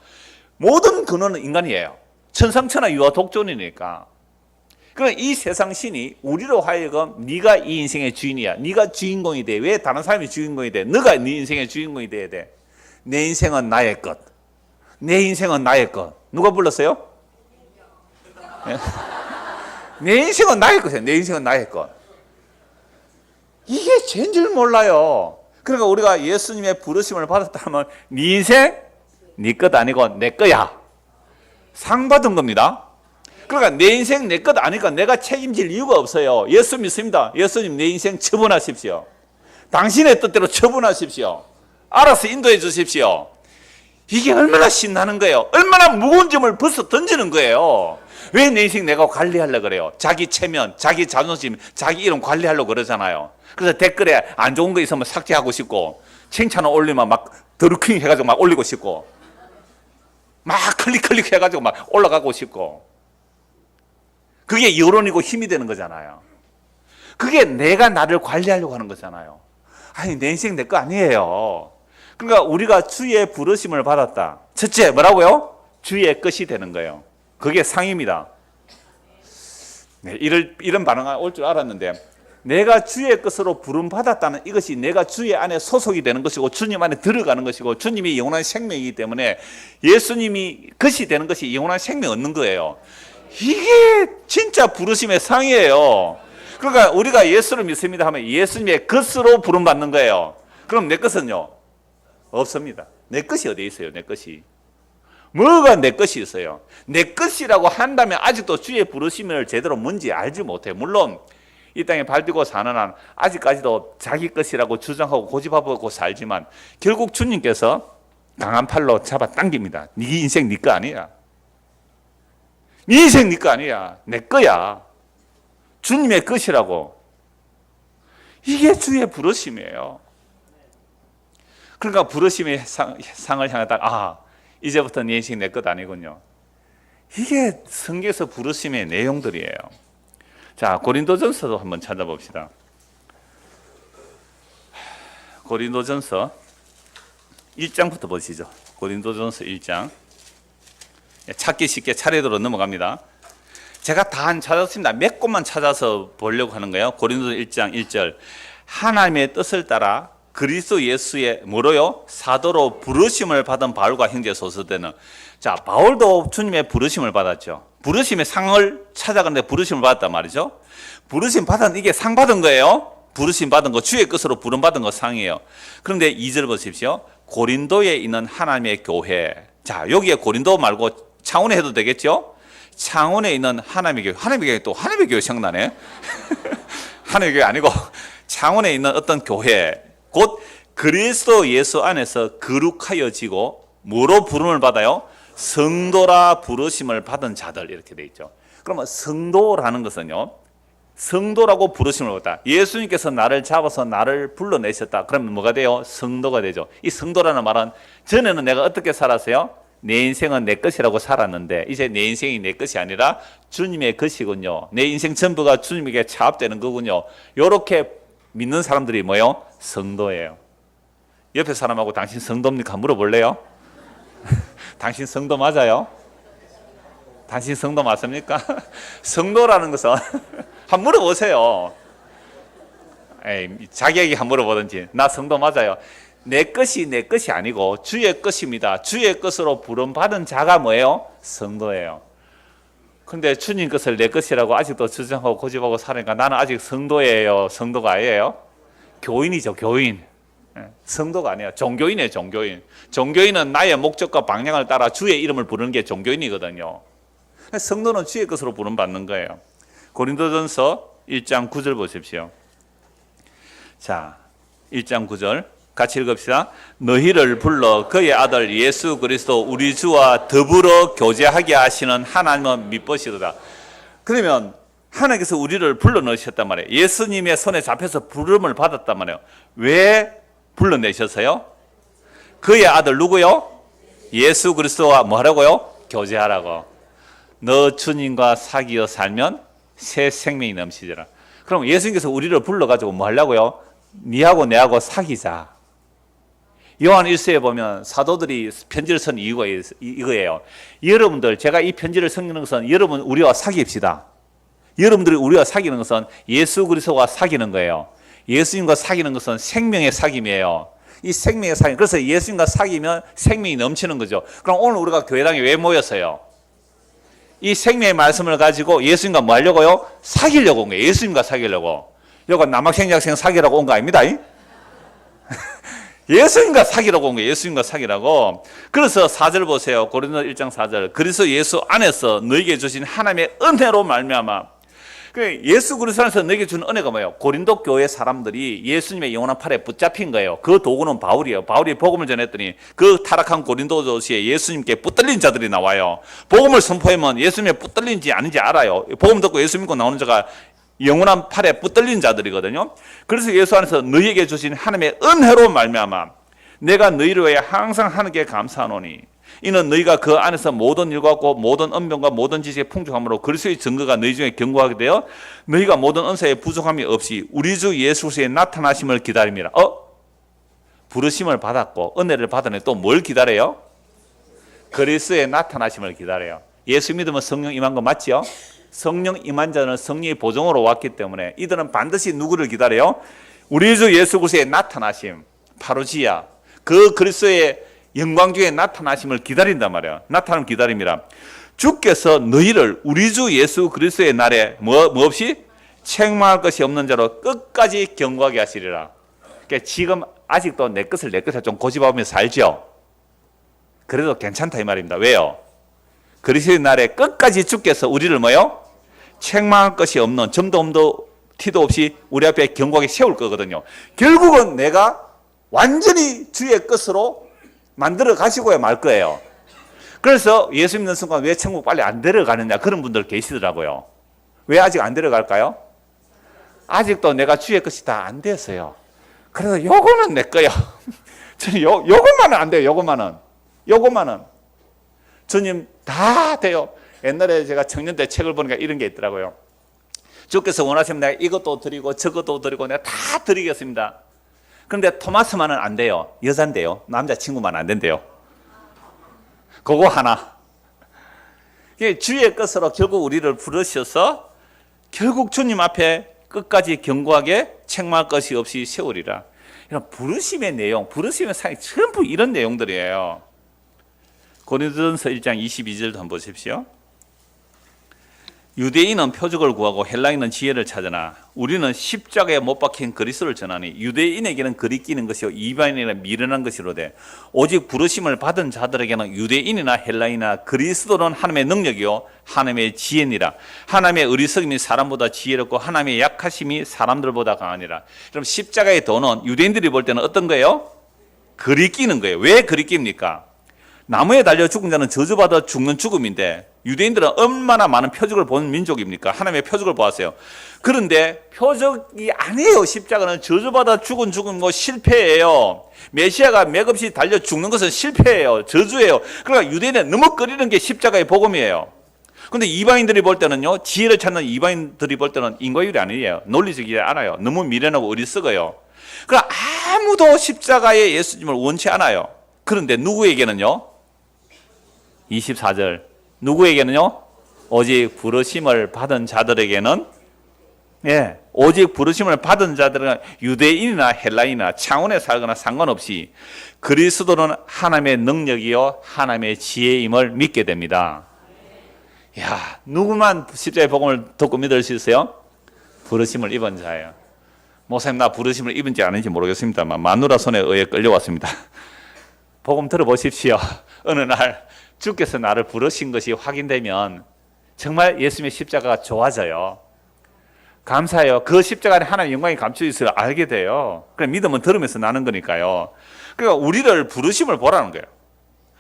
모든 근원은 인간이에요. 천상천하 유아독존이니까. 그럼 이 세상 신이 우리로 하여금 네가 이 인생의 주인이야. 네가 주인공이 돼. 왜 다른 사람이 주인공이 돼? 너가 네 인생의 주인공이 돼야 돼. 내 인생은 나의 것. 내 인생은 나의 것. 누가 불렀어요? 네? 내 인생은 나의 것이에요. 내 인생은 나의 것. 이게 죄인 줄 몰라요. 그러니까 우리가 예수님의 부르심을 받았다면 네 인생 네 것 아니고 내 거야. 상 받은 겁니다. 그러니까 내 인생 내 것 아니까 내가 책임질 이유가 없어요. 예수 믿습니다. 예수님 내 인생 처분하십시오. 당신의 뜻대로 처분하십시오. 알아서 인도해 주십시오. 이게 얼마나 신나는 거예요. 얼마나 무거운 점을 벌써 던지는 거예요. 왜 내 인생 내가 관리하려고 그래요? 자기 체면, 자기 자존심, 자기 이름 관리하려고 그러잖아요. 그래서 댓글에 안 좋은 거 있으면 삭제하고 싶고, 칭찬을 올리면 막 드루킹 해가지고 막 올리고 싶고, 막 클릭 해가지고 막 올라가고 싶고, 그게 여론이고 힘이 되는 거잖아요. 그게 내가 나를 관리하려고 하는 거잖아요. 아니, 내 인생 내 거 아니에요. 그러니까 우리가 주의 부르심을 받았다. 첫째, 뭐라고요? 주의 것이 되는 거예요. 그게 상입니다. 네, 이런 반응이 올 줄 알았는데, 내가 주의 것으로 부름받았다는 이것이 내가 주의 안에 소속이 되는 것이고 주님 안에 들어가는 것이고 주님이 영원한 생명이기 때문에 예수님이 것이 되는 것이 영원한 생명 얻는 거예요. 이게 진짜 부르심의 상이에요. 그러니까 우리가 예수를 믿습니다 하면 예수님의 것으로 부름받는 거예요. 그럼 내 것은요? 없습니다. 내 것이 어디에 있어요? 내 것이. 뭐가 내 것이 있어요? 내 것이라고 한다면 아직도 주의 부르심을 제대로 뭔지 알지 못해요. 물론 이 땅에 발디고 사는 한 아직까지도 자기 것이라고 주장하고 고집하고 살지만 결국 주님께서 강한 팔로 잡아 당깁니다. 네 인생 네 거 아니야. 네 인생 네 거 아니야. 내 거야. 주님의 것이라고. 이게 주의 부르심이에요. 그러니까 부르심의 상을 향하다. 이제부터 네 인생 내 것 아니군요. 이게 성경에서 부르심의 내용들이에요. 자, 고린도전서도 한번 찾아봅시다. 고린도전서 1장부터 보시죠. 고린도전서 1장. 찾기 쉽게 차례대로 넘어갑니다. 제가 다 안 찾았습니다. 몇 곳만 찾아서 보려고 하는 거예요. 고린도전서 1장 1절. 하나님의 뜻을 따라 그리스도 예수의 뭐로요? 사도로 부르심을 받은 바울과 형제 소서되는. 자, 바울도 주님의 부르심을 받았죠. 부르심의 상을 찾아가는데 부르심을 받았단 말이죠. 부르심 받은 이게 상 받은 거예요. 부르심 받은 거, 주의 것으로 부름 받은 거 상이에요. 그런데 2절 보십시오. 고린도에 있는 하나님의 교회. 자, 여기에 고린도 말고 창원에 해도 되겠죠? 창원에 있는 하나님의 교회. 하나님의 교회 또 하나님의 교회 생각나네. 하나님의 교회 아니고 창원에 있는 어떤 교회. 곧 그리스도 예수 안에서 거룩하여지고 뭐로 부름을 받아요? 성도라 부르심을 받은 자들 이렇게 돼 있죠. 그러면 성도라는 것은요, 성도라고 부르심을 받다. 예수님께서 나를 잡아서 나를 불러내셨다. 그러면 뭐가 돼요? 성도가 되죠. 이 성도라는 말은 전에는 내가 어떻게 살았어요? 내 인생은 내 것이라고 살았는데 이제 내 인생이 내 것이 아니라 주님의 것이군요. 내 인생 전부가 주님에게 차압되는 거군요. 이렇게 믿는 사람들이 뭐예요? 성도예요. 옆에 사람하고 당신 성도입니까? 물어볼래요? 당신 성도 맞아요? 당신 성도 맞습니까? 성도라는 것은 한번 물어보세요. 자기에게 한번 물어보든지. 나 성도 맞아요. 내 것이 내 것이 아니고 주의 것입니다. 주의 것으로 부름받은 자가 뭐예요? 성도예요. 근데 주님 것을 내 것이라고 아직도 주장하고 고집하고 사니까 나는 아직 성도예요? 성도가 아니에요? 교인이죠, 교인. 성도가 아니야. 종교인이에요, 종교인. 종교인은 나의 목적과 방향을 따라 주의 이름을 부르는 게 종교인이거든요. 성도는 주의 것으로 부름받는 거예요. 고린도전서 1장 9절 보십시오. 자, 1장 9절. 같이 읽읍시다. 너희를 불러 그의 아들 예수 그리스도 우리 주와 더불어 교제하게 하시는 하나님은 미쁘시도다. 그러면 하나님께서 우리를 불러내셨단 말이에요. 예수님의 손에 잡혀서 부름을 받았단 말이에요. 왜 불러내셨어요? 그의 아들 누구요? 예수 그리스도와 뭐 하라고요? 교제하라고. 너 주님과 사귀어 살면 새 생명이 넘치더라. 그럼 예수님께서 우리를 불러가지고 뭐 하려고요? 니하고 내하고 사귀자. 요한 1서에 보면 사도들이 편지를 쓴 이유가 이거예요. 여러분들, 제가 이 편지를 쓰는 것은 여러분 우리와 사귀읍시다. 여러분들이 우리와 사귀는 것은 예수 그리스도와 사귀는 거예요. 예수님과 사귀는 것은 생명의 사귐이에요. 이 생명의 사귐. 그래서 예수님과 사귀면 생명이 넘치는 거죠. 그럼 오늘 우리가 교회당에 왜 모였어요? 이 생명의 말씀을 가지고 예수님과 뭐 하려고요? 사귀려고 온 거예요. 예수님과 사귀려고. 이거 남학생, 여학생 사귀라고 온 거 아닙니다. 예수님과 사귀라고 온 거예요. 예수님과 사귀라고. 그래서 4절 보세요. 고린도 1장 4절. 그래서 예수 안에서 너에게 주신 하나님의 은혜로 말미암아. 예수 그리스도 안에서 너에게 주는 은혜가 뭐예요? 고린도 교회 사람들이 예수님의 영원한 팔에 붙잡힌 거예요. 그 도구는 바울이에요. 바울이 복음을 전했더니 그 타락한 고린도 도시에 예수님께 붙들린 자들이 나와요. 복음을 선포하면 예수님의 붙들린지 아닌지 알아요. 복음 듣고 예수 믿고 나오는 자가 영원한 팔에 붙들린 자들이거든요. 그래서 예수 안에서 너희에게 주신 하나님의 은혜로 말미암아 내가 너희를 위해 항상 하나님께 감사하노니 이는 너희가 그 안에서 모든 일과 같고 모든 언변과 모든 지식의 풍족함으로 그리스도의 증거가 너희 중에 견고하게 되어 너희가 모든 은사에 부족함이 없이 우리 주 예수 그리스도의 나타나심을 기다립니다. 부르심을 받았고 은혜를 받았네. 또 뭘 기다려요? 그리스도의 나타나심을 기다려요. 예수 믿으면 성령 임한 거 맞죠? 성령 임한 자는 성령의 보정으로 왔기 때문에 이들은 반드시 누구를 기다려요? 우리 주 예수 그리스도의 나타나심, 파루시아, 그 그리스도의 영광 중에 나타나심을 기다린단 말이에요. 나타남 기다립니다. 주께서 너희를 우리 주 예수 그리스도의 날에 뭐 없이 책망할 것이 없는 자로 끝까지 견고하게 하시리라. 그러니까 지금 아직도 내 것을 좀 고집하면서 살죠. 그래도 괜찮다 이 말입니다. 왜요? 그리스도의 날에 끝까지 주께서 우리를 뭐요? 책망할 것이 없는 점도 티도 없이 우리 앞에 견고하게 세울 거거든요. 결국은 내가 완전히 주의 것으로 만들어 가시고야 말 거예요. 그래서 예수 믿는 순간 왜 천국 빨리 안 데려가느냐 그런 분들 계시더라고요. 왜 아직 안 데려갈까요? 아직도 내가 주의 것이 다 안 됐어요. 그래서 요거는 내 거야. 저는 요것만은 안 돼요. 요것만은 주님 다 돼요. 옛날에 제가 청년 때 책을 보니까 이런 게 있더라고요. 주께서 원하시면 내가 이것도 드리고 저것도 드리고 내가 다 드리겠습니다. 그런데 토마스만은 안 돼요. 여잔데요. 남자친구만 안 된대요. 그거 하나. 주의 것으로 결국 우리를 부르셔서 결국 주님 앞에 끝까지 견고하게 책망할 것이 없이 세우리라. 이런 부르심의 내용, 부르심의 사역 전부 이런 내용들이에요. 고린도전서 1장 22절도 한번 보십시오. 유대인은 표적을 구하고 헬라인은 지혜를 찾으나 우리는 십자가에 못 박힌 그리스도를 전하니 유대인에게는 그리 끼는 것이요 이방인에게는 미련한 것이로되 오직 부르심을 받은 자들에게는 유대인이나 헬라인이나 그리스도는 하나님의 능력이요 하나님의 지혜니라. 하나님의 어리석음이 사람보다 지혜롭고 하나님의 약하심이 사람들보다 강하니라. 그럼 십자가의 도는 유대인들이 볼 때는 어떤 거예요? 그리 끼는 거예요. 왜 그리 낍니까? 나무에 달려 죽은 자는 저주받아 죽는 죽음인데 유대인들은 얼마나 많은 표적을 본 민족입니까? 하나님의 표적을 보았어요. 그런데 표적이 아니에요. 십자가는 저주받아 죽은 죽음이고 실패예요. 메시아가 맥없이 달려 죽는 것은 실패예요. 저주예요. 그러니까 유대인은 너무 꺼리는 게 십자가의 복음이에요. 그런데 이방인들이 볼 때는요, 지혜를 찾는 이방인들이 볼 때는 인과율이 아니에요. 논리적이지 않아요. 너무 미련하고 어리석어요. 그러니까 아무도 십자가의 예수님을 원치 않아요. 그런데 누구에게는요? 24절 누구에게는요? 오직 부르심을 받은 자들에게는 오직 부르심을 받은 자들은 유대인이나 헬라인이나 창원에 살거나 상관없이 그리스도는 하나님의 능력이요 하나님의 지혜임을 믿게 됩니다. 야, 누구만 십자가의 복음을 듣고 믿을 수 있어요? 부르심을 입은 자예요. 목사님 나 부르심을 입은지 아닌지 모르겠습니다만 마누라 손에 의해 끌려왔습니다. 복음 들어보십시오. 어느 날 주께서 나를 부르신 것이 확인되면 정말 예수님의 십자가가 좋아져요. 감사해요. 그 십자가 안에 하나님의 영광이 감춰 있어요. 알게 돼요. 그래, 믿음은 들으면서 나는 거니까요. 그러니까 우리를 부르심을 보라는 거예요.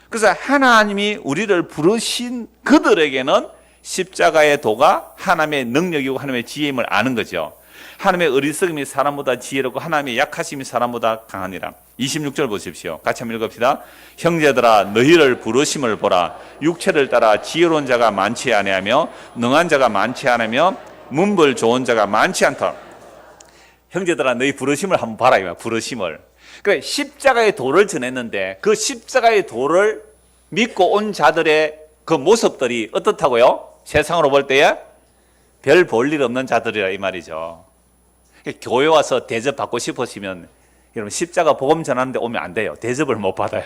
그래서 하나님이 우리를 부르신 그들에게는 십자가의 도가 하나님의 능력이고 하나님의 지혜임을 아는 거죠. 하나님의 어리석음이 사람보다 지혜롭고 하나님의 약하심이 사람보다 강하니라. 26절 보십시오. 같이 한번 읽읍시다. 형제들아 너희를 부르심을 보라. 육체를 따라 지혜로운 자가 많지 아니하며 능한 자가 많지 않으며 문벌 좋은 자가 많지 않다. 형제들아 너희 부르심을 한번 봐라. 이 부르심을. 그러니까 십자가의 도를 전했는데 그 십자가의 도를 믿고 온 자들의 그 모습들이 어떻다고요? 세상으로 볼 때에 별 볼 일 없는 자들이라 이 말이죠. 교회 와서 대접 받고 싶으시면 여러분 십자가 복음 전하는데 오면 안 돼요. 대접을 못 받아요.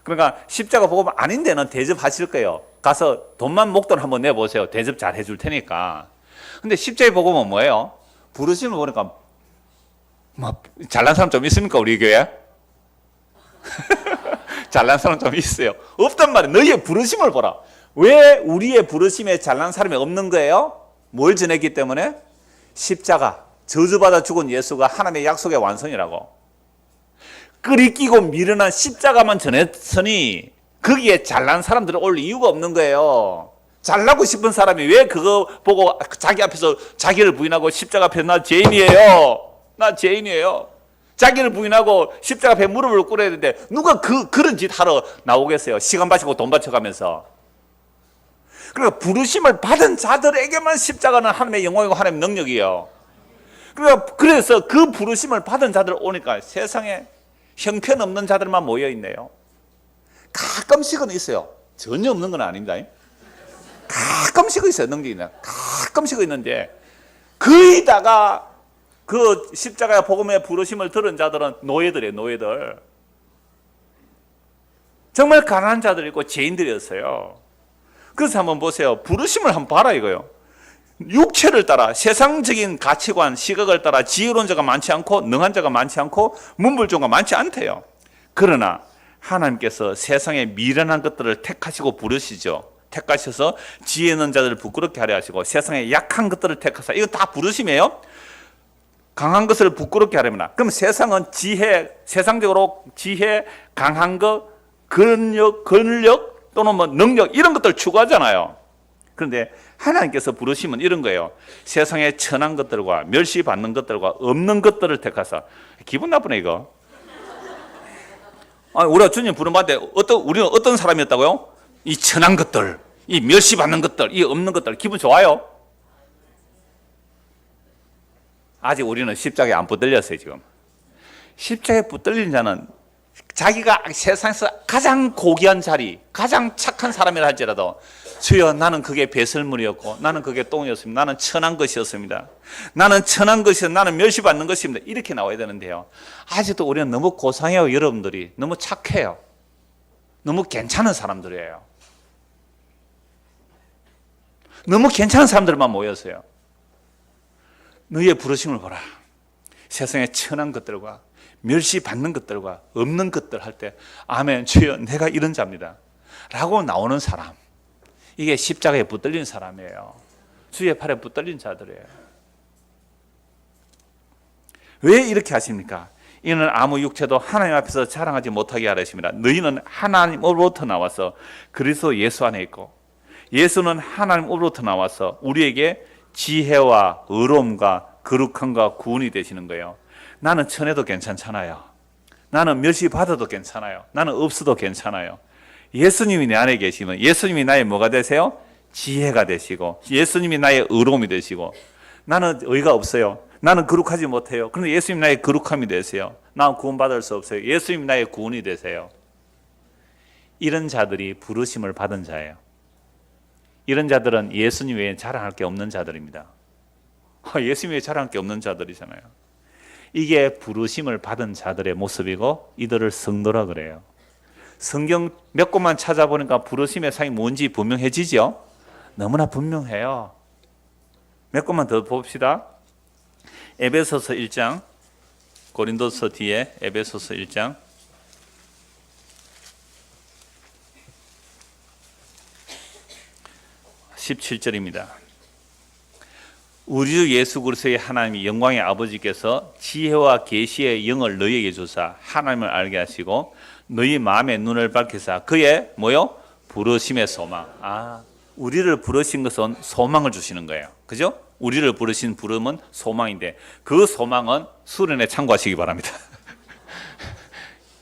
그러니까 십자가 복음 아닌 데는 대접하실 거예요. 가서 돈만 목돈 한번 내보세요. 대접 잘 해줄 테니까. 근데 십자가의 복음은 뭐예요? 부르심을 보니까 뭐 잘난 사람 좀 있습니까? 우리 교회? 잘난 사람 좀 있어요. 없단 말이에요. 너희의 부르심을 보라. 왜 우리의 부르심에 잘난 사람이 없는 거예요? 뭘 전했기 때문에? 십자가, 저주받아 죽은 예수가 하나님의 약속의 완성이라고. 끓이끼고 미련한 십자가만 전했으니 거기에 잘난 사람들은 올 이유가 없는 거예요. 잘나고 싶은 사람이 왜 그거 보고 자기 앞에서 자기를 부인하고 십자가 앞에 나 죄인이에요. 나 죄인이에요. 자기를 부인하고 십자가 앞에 무릎을 꿇어야 되는데 누가 그런 짓 하러 나오겠어요. 시간 바치고 돈 바쳐가면서. 그러니까 부르심을 받은 자들에게만 십자가는 하나님의 영광이고 하나님의 능력이에요. 그래서 그 부르심을 받은 자들 오니까 세상에 형편없는 자들만 모여있네요. 가끔씩은 있어요. 전혀 없는 건 아닙니다. 가끔씩은 있어요. 능력이 있나. 가끔씩은 있는데 거의다가 그 십자가 복음의 부르심을 들은 자들은 노예들이에요. 노예들. 정말 가난한 자들이 있고 죄인들이었어요. 그래서 한번 보세요. 부르심을 한번 봐라 이거요. 육체를 따라 세상적인 가치관, 시각을 따라 지혜로운 자가 많지 않고 능한 자가 많지 않고 문불종가 많지 않대요. 그러나 하나님께서 세상의 미련한 것들을 택하시고 부르시죠. 택하셔서 지혜 있는 자들을 부끄럽게 하려 하시고 세상의 약한 것들을 택하사. 이거 다 부르심이에요. 강한 것을 부끄럽게 하려면. 그럼 세상은 지혜, 세상적으로 지혜, 강한 것, 권력 또는 뭐 능력 이런 것들 추구하잖아요. 그런데 하나님께서 부르시면 이런 거예요. 세상의 천한 것들과 멸시받는 것들과 없는 것들을 택하사. 기분 나쁘네 이거. 우리가 주님 부름받는데 우리는 어떤 사람이었다고요? 이 천한 것들, 이 멸시받는 것들, 이 없는 것들. 기분 좋아요? 아직 우리는 십자가에 안 붙들렸어요 지금. 십자가에 붙들린 자는 자기가 세상에서 가장 고귀한 자리, 가장 착한 사람이라 할지라도 주여 나는 그게 배설물이었고 나는 그게 똥이었습니다. 나는 천한 것이었습니다. 나는 천한 것이었습니다. 나는 멸시받는 것입니다. 이렇게 나와야 되는데요. 아직도 우리는 너무 고상해요. 여러분들이 너무 착해요. 너무 괜찮은 사람들이에요. 너무 괜찮은 사람들만 모였어요. 너희의 부르심을 보라. 세상의 천한 것들과 멸시받는 것들과 없는 것들 할 때 아멘 주여 내가 이런 자입니다 라고 나오는 사람, 이게 십자가에 붙들린 사람이에요. 주의 팔에 붙들린 자들이에요. 왜 이렇게 하십니까? 이는 아무 육체도 하나님 앞에서 자랑하지 못하게 하려십니다. 너희는 하나님으로부터 나와서 그리스도 예수 안에 있고 예수는 하나님으로부터 나와서 우리에게 지혜와 의로움과 거룩함과 구원이 되시는 거예요. 나는 천해도 괜찮잖아요. 나는 멸시받아도 괜찮아요. 나는 없어도 괜찮아요. 예수님이 내 안에 계시면 예수님이 나의 뭐가 되세요? 지혜가 되시고 예수님이 나의 의로움이 되시고 나는 의가 없어요. 나는 거룩하지 못해요. 그런데 예수님이 나의 거룩함이 되세요. 나는 구원받을 수 없어요. 예수님이 나의 구원이 되세요. 이런 자들이 부르심을 받은 자예요. 이런 자들은 예수님 외에 자랑할 게 없는 자들입니다. 예수님 외에 자랑할 게 없는 자들이잖아요. 이게 부르심을 받은 자들의 모습이고 이들을 성도라 그래요. 성경 몇 곳만 찾아보니까 부르심의 상이 뭔지 분명해지죠? 너무나 분명해요. 몇 곳만 더 봅시다. 에베소서 1장, 고린도서 뒤에 에베소서 1장 17절입니다. 우리 주 예수 그리스도의 하나님이 영광의 아버지께서 지혜와 계시의 영을 너희에게 주사 하나님을 알게 하시고 너희 마음의 눈을 밝히사 그의 뭐요? 부르심의 소망. 우리를 부르신 것은 소망을 주시는 거예요. 그죠? 우리를 부르신 부름은 소망인데 그 소망은 수련회 참고하시기 바랍니다.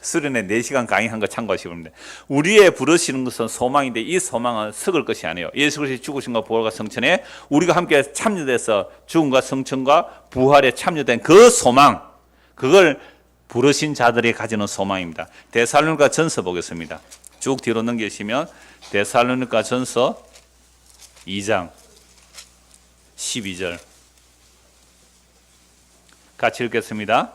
수련회 4시간 강의한 거 참고하시기 바랍니다. 우리의 부르시는 것은 소망인데 이 소망은 썩을 것이 아니에요. 예수 그리스도의 죽으심과 부활과 성천에 우리가 함께 참여돼서 죽음과 성천과 부활에 참여된 그 소망, 그걸 부르신 자들이 가지는 소망입니다. 데살로니가 전서 보겠습니다. 쭉 뒤로 넘기시면 데살로니가 전서 2장 12절 같이 읽겠습니다.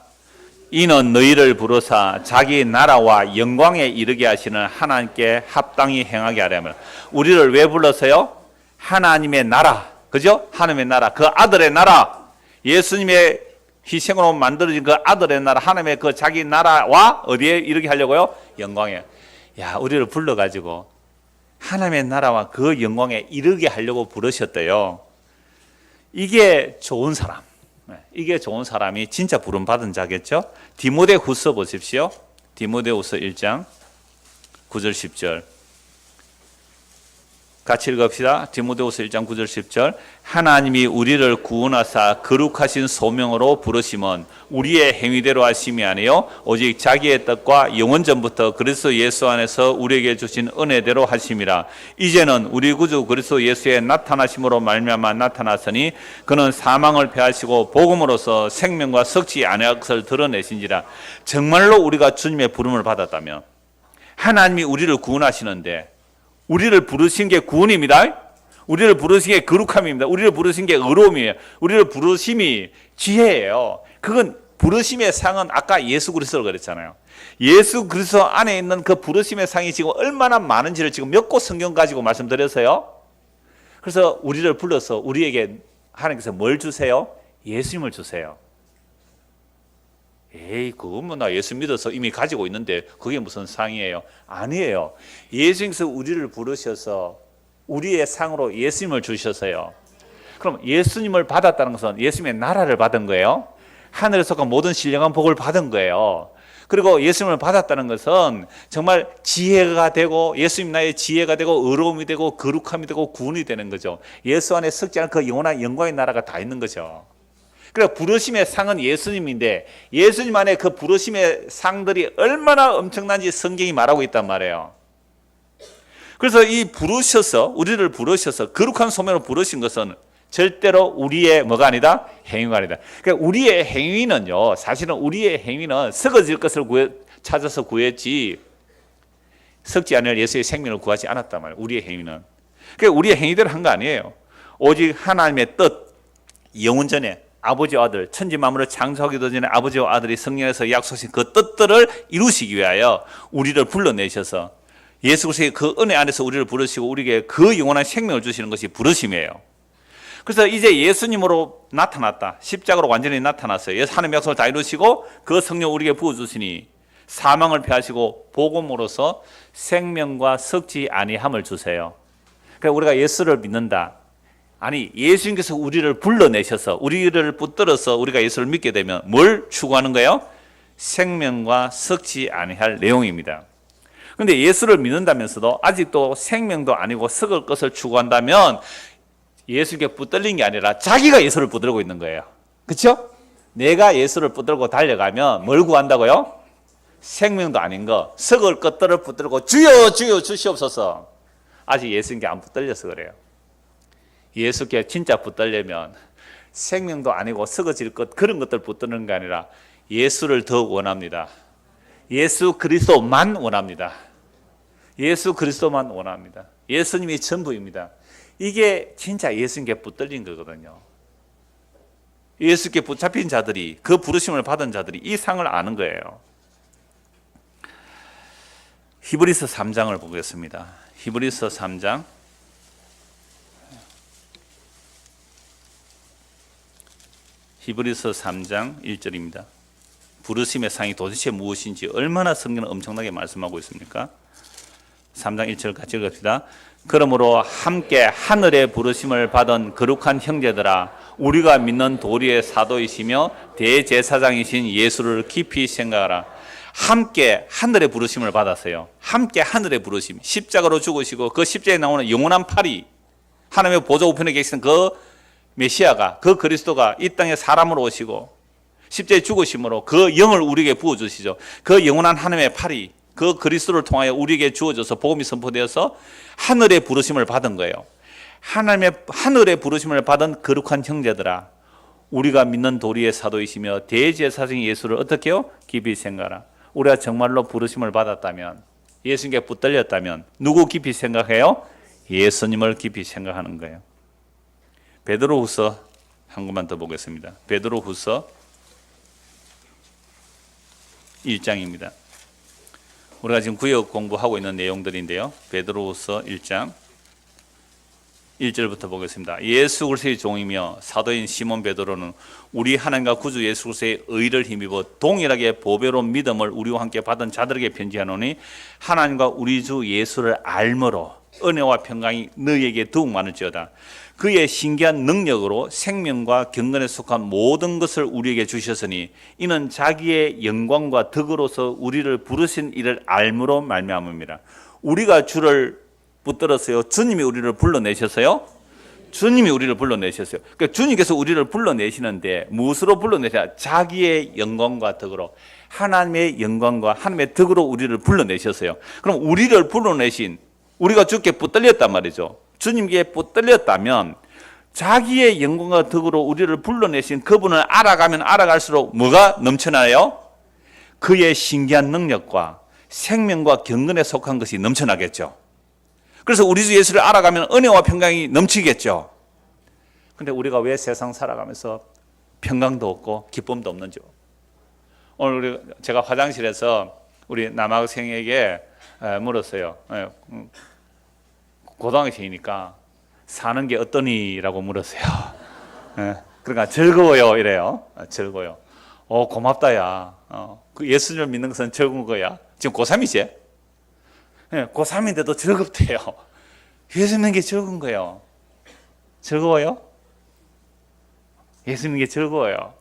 이는 너희를 부르사 자기 나라와 영광에 이르게 하시는 하나님께 합당히 행하게 하려면. 우리를 왜 불렀어요? 하나님의 나라, 그죠? 하나님의 나라, 그 아들의 나라, 예수님의 희생으로 만들어진 그 아들의 나라, 하나님의 그 자기 나라와 어디에 이르게 하려고요? 영광에. 야, 우리를 불러가지고 하나님의 나라와 그 영광에 이르게 하려고 부르셨대요. 이게 좋은 사람, 이게 좋은 사람이 진짜 부름받은 자겠죠. 디모데후서 보십시오. 디모데후서 1장 9절 10절 같이 읽읍시다. 디모데후서 1장 9절 10절 하나님이 우리를 구원하사 거룩하신 소명으로 부르심은 우리의 행위대로 하심이 아니요 오직 자기의 뜻과 영원전부터 그리스도 예수 안에서 우리에게 주신 은혜대로 하심이라. 이제는 우리 구주 그리스도 예수의 나타나심으로 말미암아 나타났으니 그는 사망을 패하시고 복음으로써 생명과 썩지 아니할 것을 드러내신지라. 정말로 우리가 주님의 부름을 받았다면 하나님이 우리를 구원하시는데 우리를 부르신 게 구원입니다. 우리를 부르신 게 거룩함입니다. 우리를 부르신 게 의로움이에요. 우리를 부르심이 지혜예요. 그건 부르심의 상은 아까 예수 그리스도를 그랬잖아요. 예수 그리스도 안에 있는 그 부르심의 상이 지금 얼마나 많은지를 지금 몇 곳 성경 가지고 말씀드렸어요. 그래서 우리를 불러서 우리에게 하나님께서 뭘 주세요? 예수님을 주세요. 에이, 그건 뭐 나 예수 믿어서 이미 가지고 있는데 그게 무슨 상이에요? 아니에요. 예수님께서 우리를 부르셔서 우리의 상으로 예수님을 주셔서요. 그럼 예수님을 받았다는 것은 예수님의 나라를 받은 거예요. 하늘에 속한 모든 신령한 복을 받은 거예요. 그리고 예수님을 받았다는 것은 정말 지혜가 되고 예수님 나의 지혜가 되고 의로움이 되고 거룩함이 되고 구원이 되는 거죠. 예수 안에 썩지 않은 그 영원한 영광의 나라가 다 있는 거죠. 그러니까 부르심의 상은 예수님인데 예수님 안에 그 부르심의 상들이 얼마나 엄청난지 성경이 말하고 있단 말이에요. 그래서 이 부르셔서 우리를 부르셔서 거룩한 소명으로 부르신 것은 절대로 우리의 뭐가 아니다? 행위가 아니다. 그러니까 우리의 행위는요, 사실은 우리의 행위는 썩어질 것을 찾아서 구했지 썩지 않을 예수의 생명을 구하지 않았단 말이에요. 우리의 행위는. 그러니까 우리의 행위대로 한 거 아니에요. 오직 하나님의 뜻, 영원전에 아버지와 아들, 천지 만물을 창조하기도 전에 아버지와 아들이 성령에서 약속하신 그 뜻들을 이루시기 위하여 우리를 불러내셔서 예수 그리스도의 그 은혜 안에서 우리를 부르시고 우리에게 그 영원한 생명을 주시는 것이 부르심이에요. 그래서 이제 예수님으로 나타났다. 십자가로 완전히 나타났어요. 하나님의 약속을 다 이루시고 그 성령 우리에게 부어주시니 사망을 패하시고 복음으로써 생명과 썩지 아니함을 주세요. 그러니까 우리가 예수를 믿는다. 아니, 예수님께서 우리를 불러내셔서 우리를 붙들어서 우리가 예수를 믿게 되면 뭘 추구하는 거예요? 생명과 썩지 아니할 내용입니다. 그런데 예수를 믿는다면서도 아직도 생명도 아니고 썩을 것을 추구한다면 예수께 붙들린 게 아니라 자기가 예수를 붙들고 있는 거예요. 그렇죠? 내가 예수를 붙들고 달려가면 뭘 구한다고요? 생명도 아닌 거, 썩을 것들을 붙들고 주여 주여 주시옵소서. 아직 예수님께 안 붙들려서 그래요. 예수께 진짜 붙들려면 생명도 아니고 썩어질 것 그런 것들 붙드는 게 아니라 예수를 더 원합니다. 예수 그리스도만 원합니다. 예수 그리스도만 원합니다. 예수님이 전부입니다. 이게 진짜 예수님께 붙들린 거거든요. 예수께 붙잡힌 자들이, 그 부르심을 받은 자들이 이 상을 아는 거예요. 히브리서 3장을 보겠습니다. 히브리서 3장 히브리서 3장 1절입니다. 부르심의 상이 도대체 무엇인지 얼마나 성경은 엄청나게 말씀하고 있습니까? 3장 1절 같이 읽읍시다. 그러므로 함께 하늘의 부르심을 받은 거룩한 형제들아 우리가 믿는 도리의 사도이시며 대제사장이신 예수를 깊이 생각하라. 함께 하늘의 부르심을 받았어요. 함께 하늘의 부르심. 십자가로 죽으시고 그 십자가에 나오는 영원한 팔이, 하나님의 보좌 우편에 계시는 그 메시아가, 그 그리스도가 이 땅에 사람으로 오시고 십자가에 죽으심으로 그 영을 우리에게 부어주시죠. 그 영원한 하나님의 팔이 그 그리스도를 통하여 우리에게 주어져서 복음이 선포되어서 하늘의 부르심을 받은 거예요. 하늘의 부르심을 받은 거룩한 형제들아, 우리가 믿는 도리의 사도이시며 대제사장인 예수를 어떻게 해요? 깊이 생각하라. 우리가 정말로 부르심을 받았다면, 예수님께 붙들렸다면 누구 깊이 생각해요? 예수님을 깊이 생각하는 거예요. 베드로후서 한 것만 더 보겠습니다. 베드로후서 1장입니다. 우리가 지금 구역 공부하고 있는 내용들인데요. 베드로후서 1장 1절부터 보겠습니다. 예수 그리스도의 종이며 사도인 시몬 베드로는 우리 하나님과 구주 예수 그리스도의 의를 힘입어 동일하게 보배로운 믿음을 우리와 함께 받은 자들에게 편지하노니 하나님과 우리 주 예수를 알므로 은혜와 평강이 너희에게 더욱 많을지어다. 그의 신기한 능력으로 생명과 경건에 속한 모든 것을 우리에게 주셨으니 이는 자기의 영광과 덕으로서 우리를 부르신 이를 알므로 말미암음이라. 우리가 주를 붙들었어요. 주님이 우리를 불러내셨어요. 주님이 우리를 불러내셨어요. 그러니까 주님께서 우리를 불러내시는데 무엇으로 불러내셔? 자기의 영광과 덕으로, 하나님의 영광과 하나님의 덕으로 우리를 불러내셨어요. 그럼 우리를 불러내신, 우리가 주께 붙들렸단 말이죠. 주님께 붙들렸다면 자기의 영광과 덕으로 우리를 불러내신 그분을 알아가면 알아갈수록 뭐가 넘쳐나요? 그의 신기한 능력과 생명과 경건에 속한 것이 넘쳐나겠죠. 그래서 우리 주 예수를 알아가면 은혜와 평강이 넘치겠죠. 근데 우리가 왜 세상 살아가면서 평강도 없고 기쁨도 없는지. 오늘 제가 화장실에서 우리 남학생에게 물었어요. 고등학생이니까 사는 게 어떠니라고 물었어요. 그러니까 즐거워요 이래요. 즐거워요. 고맙다야. 그 예수님을 믿는 것은 즐거운 거야. 지금 고3이지? 고3인데도 즐겁대요. 예수 믿는 게 즐거운 거예요. 즐거워요? 예수 믿는 게 즐거워요.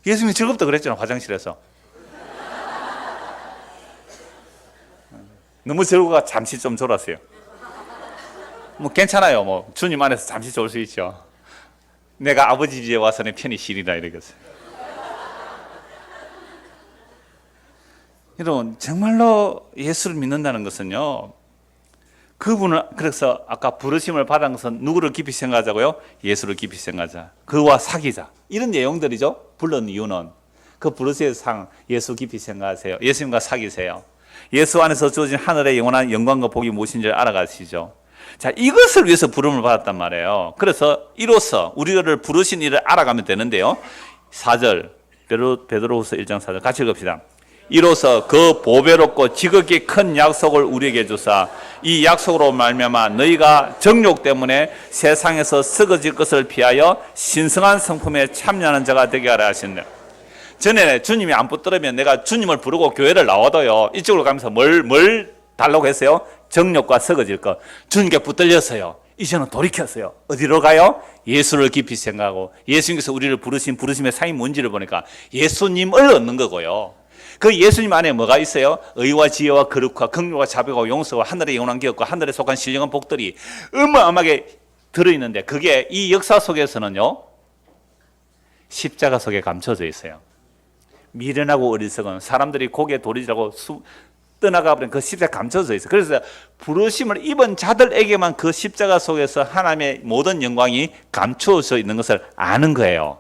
예수 믿는 게 즐겁다 그랬잖아, 화장실에서. 너무 즐거워가 잠시 좀 졸았어요. 뭐 괜찮아요. 뭐 주님 안에서 잠시 졸 수 있죠. 내가 아버지 집에 와서는 편히 쉬리라 이러겠어요. 여러분, 정말로 예수를 믿는다는 것은요, 그분을, 그래서 아까 부르심을 받은 것은 누구를 깊이 생각하자고요? 예수를 깊이 생각하자. 그와 사귀자. 이런 내용들이죠. 불른 이유는 그 부르심의 상, 예수 깊이 생각하세요. 예수님과 사귀세요. 예수 안에서 주어진 하늘의 영원한 영광과 복이 무엇인지를 알아가시죠. 자, 이것을 위해서 부름을 받았단 말이에요. 그래서 이로써 우리를 부르신 일을 알아가면 되는데요. 4절, 베드로후서 1장 4절 같이 읽읍시다. 이로써 그 보배롭고 지극히 큰 약속을 우리에게 주사 이 약속으로 말미암아 너희가 정욕 때문에 세상에서 썩어질 것을 피하여 신성한 성품에 참여하는 자가 되게 하라 하신다. 전에 주님이 안 붙들으면 내가 주님을 부르고 교회를 나와도요, 이쪽으로 가면서 뭘 달라고 했어요? 정욕과 썩어질 것. 주님께 붙들렸어요. 이제는 돌이켰어요. 어디로 가요? 예수를 깊이 생각하고 예수님께서 우리를 부르신 부르심의 사이 뭔지를 보니까 예수님을 얻는 거고요. 그 예수님 안에 뭐가 있어요? 의와 지혜와 거룩과 긍휼과 자비와 용서와 하늘의 영원한 기업과 하늘에 속한 신령한 복들이 어마어마하게 들어있는데, 그게 이 역사 속에서는요, 십자가 속에 감춰져 있어요. 미련하고 어리석은 사람들이 고개 돌리자고 떠나가 버린 그 십자가 감춰져 있어요. 그래서 부르심을 입은 자들에게만 그 십자가 속에서 하나님의 모든 영광이 감추어져 있는 것을 아는 거예요.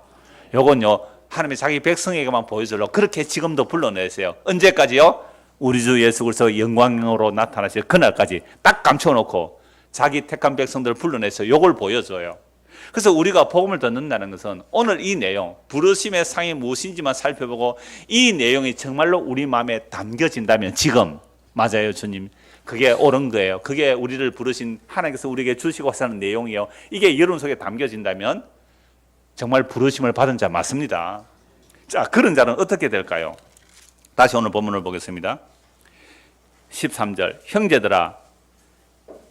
요건요, 하나님의 자기 백성에게만 보여주려고 그렇게 지금도 불러내세요. 언제까지요? 우리 주 예수 그리스도 영광으로 나타나실 그날까지 딱 감춰놓고 자기 택한 백성들을 불러내서 요걸 보여줘요. 그래서 우리가 복음을 듣는다는 것은 오늘 이 내용, 부르심의 상이 무엇인지만 살펴보고 이 내용이 정말로 우리 마음에 담겨진다면, 지금 맞아요 주님, 그게 옳은 거예요. 그게 우리를 부르신 하나님께서 우리에게 주시고 하시는 내용이요, 이게 여러분 속에 담겨진다면 정말 부르심을 받은 자 맞습니다. 자, 그런 자는 어떻게 될까요? 다시 오늘 본문을 보겠습니다. 13절, 형제들아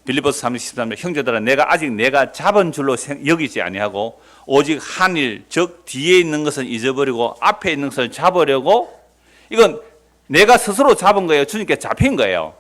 빌립보서 3:13절 형제들아 내가 잡은 줄로 여기지 아니하고 오직 한 일 즉 뒤에 있는 것은 잊어버리고 앞에 있는 것을 잡으려고 이건 내가 스스로 잡은 거예요. 주님께 잡힌 거예요.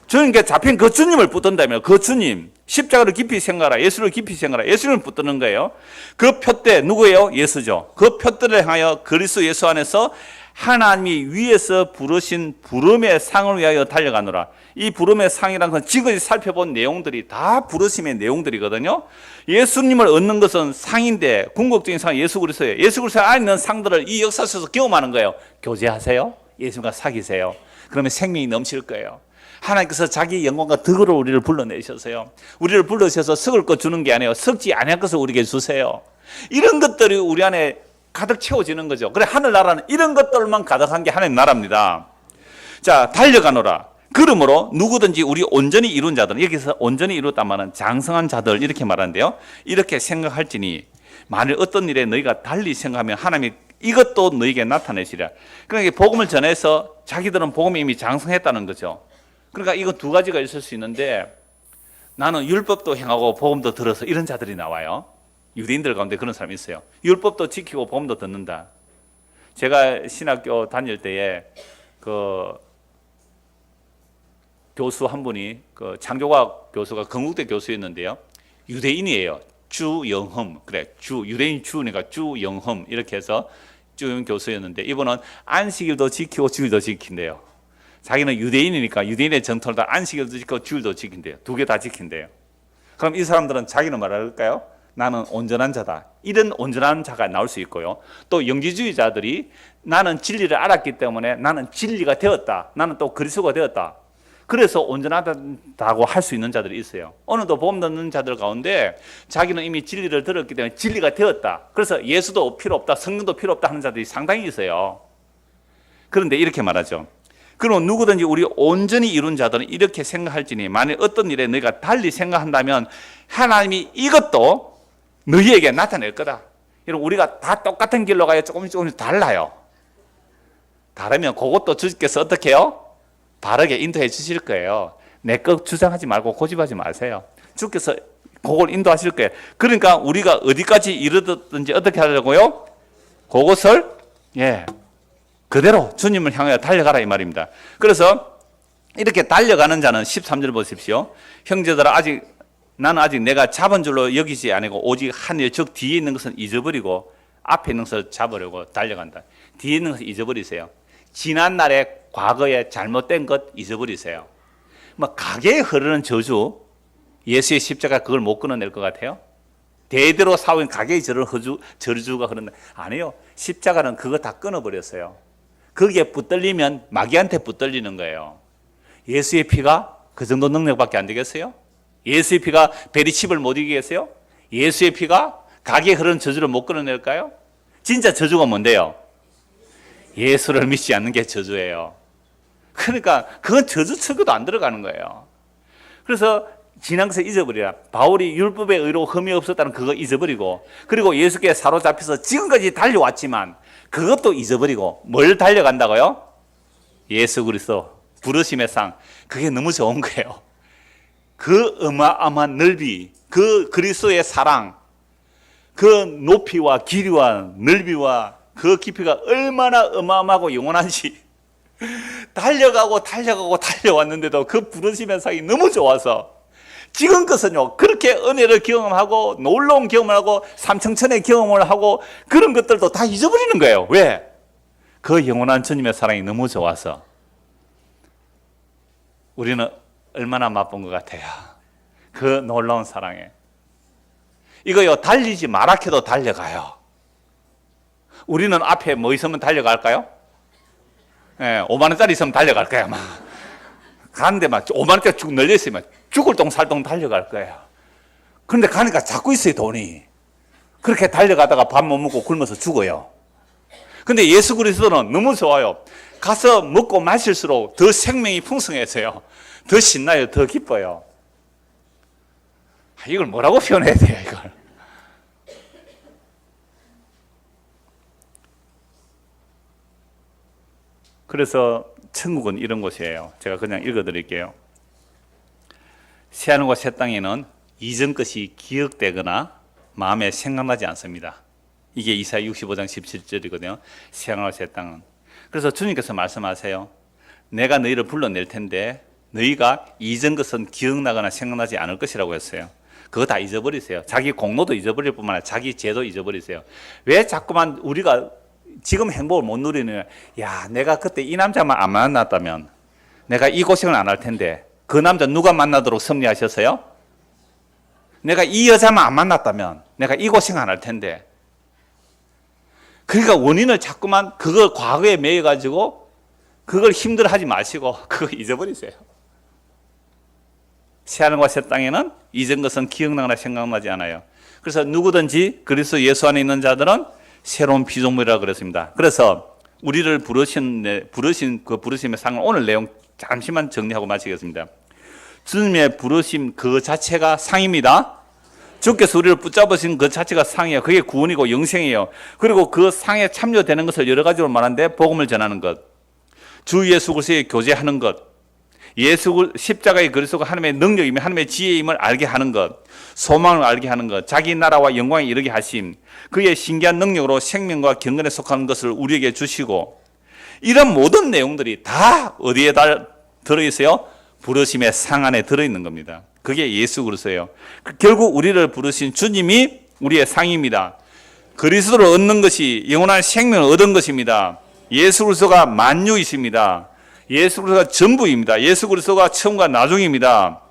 주님께 잡힌 그 주님을 붙든다면 그 주님 십자가를 깊이 생각하라. 예수를 깊이 생각하라. 예수를 붙드는 거예요. 그 표대 누구예요? 예수죠. 그 표대를 향하여 그리스도 예수 안에서 하나님이 위에서 부르신 부름의 상을 위하여 달려가노라. 이 부름의 상이라는 건 지금까지 살펴본 내용들이 다 부르심의 내용들이거든요. 예수님을 얻는 것은 상인데 궁극적인 상 예수 그리스도예요. 예수 그리스도 안에 있는 상들을 이 역사 속에서 경험하는 거예요. 교제하세요. 예수님과 사귀세요. 그러면 생명이 넘칠 거예요. 하나님께서 자기 영광과 덕으로 우리를 불러내셔서요. 우리를 불러셔서 썩을 것 주는 게 아니에요. 썩지 아니할 것을 우리에게 주세요. 이런 것들이 우리 안에 가득 채워지는 거죠. 그래 하늘나라는 이런 것들만 가득한 게 하나님 나라입니다. 자, 달려가노라. 그러므로 누구든지 우리 온전히 이룬 자들, 여기서 온전히 이뤘단 말은 장성한 자들 이렇게 말하는데요. 이렇게 생각할지니 만일 어떤 일에 너희가 달리 생각하면 하나님이 이것도 너희에게 나타내시리라. 그러니까 복음을 전해서 자기들은 복음이 이미 장성했다는 거죠. 그러니까 이건 두 가지가 있을 수 있는데 나는 율법도 행하고 복음도 들어서 이런 자들이 나와요. 유대인들 가운데 그런 사람이 있어요. 율법도 지키고 복음도 듣는다. 제가 신학교 다닐 때에 그 교수 한 분이 그 창조과학 교수가 건국대 교수였는데요. 유대인이에요. 주영흠. 그래. 유대인 주니까 주영흠 이렇게 해서 주 교수였는데 이분은 안식일도 지키고 주일도 지킨대요. 자기는 유대인이니까 유대인의 전통을 다 안식일도 지키고 주일도 지킨대요. 두 개 다 지킨대요. 그럼 이 사람들은 자기는 말할까요? 나는 온전한 자다. 이런 온전한 자가 나올 수 있고요. 또 영지주의자들이 나는 진리를 알았기 때문에 나는 진리가 되었다. 나는 또 그리스도가 되었다. 그래서 온전하다고 할 수 있는 자들이 있어요. 오늘도 복음 듣는 자들 가운데 자기는 이미 진리를 들었기 때문에 진리가 되었다. 그래서 예수도 필요 없다. 성령도 필요 없다 하는 자들이 상당히 있어요. 그런데 이렇게 말하죠. 그럼 누구든지 우리 온전히 이룬 자들은 이렇게 생각할지니 만일 어떤 일에 너희가 달리 생각한다면 하나님이 이것도 너희에게 나타낼 거다. 여러분 우리가 다 똑같은 길로 가요. 조금씩 달라요. 다르면 그것도 주께서 어떻게 해요? 바르게 인도해 주실 거예요. 내 것 주장하지 말고 고집하지 마세요. 주께서 그걸 인도하실 거예요. 그러니까 우리가 어디까지 이르든지 어떻게 하려고요? 그것을 그대로 주님을 향하여 달려가라 이 말입니다. 그래서 이렇게 달려가는 자는 13절 보십시오. 형제들아 나는 아직 내가 잡은 줄로 여기지 아니고 오직 한 일 즉 뒤에 있는 것은 잊어버리고 앞에 있는 것을 잡으려고 달려간다. 뒤에 있는 것을 잊어버리세요. 지난 날에 과거에 잘못된 것 잊어버리세요. 뭐 가게에 흐르는 저주 예수의 십자가 그걸 못 끊어낼 것 같아요? 대대로 사온 가게의 저주가 흐른다. 아니요. 십자가는 그거 다 끊어버렸어요. 거기에 붙들리면 마귀한테 붙들리는 거예요. 예수의 피가 그 정도 능력밖에 안 되겠어요? 예수의 피가 베리칩을 못 이기겠어요? 예수의 피가 가게에 흐르는 저주를 못 끊어낼까요? 진짜 저주가 뭔데요? 예수를 믿지 않는 게 저주예요. 그러니까 그건 저주 척에도 안 들어가는 거예요. 그래서 지난 것을 잊어버리라. 바울이 율법의 의로 흠이 없었다는 그거 잊어버리고 그리고 예수께 사로잡혀서 지금까지 달려왔지만 그것도 잊어버리고 뭘 달려간다고요? 예수 그리스도 부르심의 상. 그게 너무 좋은 거예요. 그 어마어마한 넓이, 그 그리스도의 사랑, 그 높이와 길이와 넓이와 그 깊이가 얼마나 어마어마하고 영원한지 달려왔는데도 그 부르심의 상이 너무 좋아서 지금 것은요 그렇게 은혜를 경험하고 놀라운 경험을 하고 삼청천의 경험을 하고 그런 것들도 다 잊어버리는 거예요. 왜? 그 영원한 주님의 사랑이 너무 좋아서. 우리는 얼마나 맛본 것 같아요. 그 놀라운 사랑에. 이거요 달리지 마라케도 달려가요. 우리는 앞에 뭐 있으면 달려갈까요? 5만 원짜리 있으면 달려갈 거야. 막 가는데 막 5만 원짜리 쭉 널려 있으면 죽을 똥 살 똥 달려갈 거야. 그런데 가니까 자꾸 있어요 돈이. 그렇게 달려가다가 밥 못 먹고 굶어서 죽어요. 근데 예수 그리스도는 너무 좋아요. 가서 먹고 마실수록 더 생명이 풍성해져요. 더 신나요. 더 기뻐요. 이걸 뭐라고 표현해야 돼요 이걸. 그래서 천국은 이런 곳이에요. 제가 그냥 읽어드릴게요. 새하늘과 새 땅에는 이전 것이 기억되거나 마음에 생각나지 않습니다. 이게 이사야 65장 17절이거든요. 새하늘과 새 땅은. 그래서 주님께서 말씀하세요. 내가 너희를 불러낼 텐데 너희가 이전 것은 기억나거나 생각나지 않을 것이라고 했어요. 그거 다 잊어버리세요. 자기 공로도 잊어버릴 뿐만 아니라 자기 죄도 잊어버리세요. 왜 자꾸만 우리가 지금 행복을 못 누리느냐. 야, 내가 그때 이 남자만 안 만났다면 내가 이 고생을 안 할 텐데 그 남자 누가 만나도록 섭리하셨어요? 내가 이 여자만 안 만났다면 내가 이 고생 안 할 텐데. 그러니까 원인을 자꾸만 그걸 과거에 매여가지고 그걸 힘들어하지 마시고 그거 잊어버리세요. 새하늘과 새 땅에는 이전 것은 기억나거나 생각나지 않아요. 그래서 누구든지 그리스도 예수 안에 있는 자들은 새로운 피조물이라고 그랬습니다. 그래서 우리를 부르신 그 부르심의 상을 오늘 내용 잠시만 정리하고 마치겠습니다. 주님의 부르심 그 자체가 상입니다. 주께서 우리를 붙잡으신 그 자체가 상이에요. 그게 구원이고 영생이에요. 그리고 그 상에 참여되는 것을 여러 가지로 말하는데 복음을 전하는 것, 주 예수 그리스도의 교제하는 것, 예수 십자가의 그리스도가 하나님의 능력이며 하나님의 지혜임을 알게 하는 것, 소망을 알게 하는 것, 자기 나라와 영광에 이르게 하심, 그의 신기한 능력으로 생명과 경건에 속하는 것을 우리에게 주시고, 이런 모든 내용들이 다 어디에 들어있어요? 부르심의 상 안에 들어있는 겁니다. 그게 예수 그리스도예요. 결국 우리를 부르신 주님이 우리의 상입니다. 그리스도를 얻는 것이 영원한 생명을 얻은 것입니다. 예수 그리스도가 만유이십니다. 예수 그리스도가 전부입니다. 예수 그리스도가 처음과 나중입니다.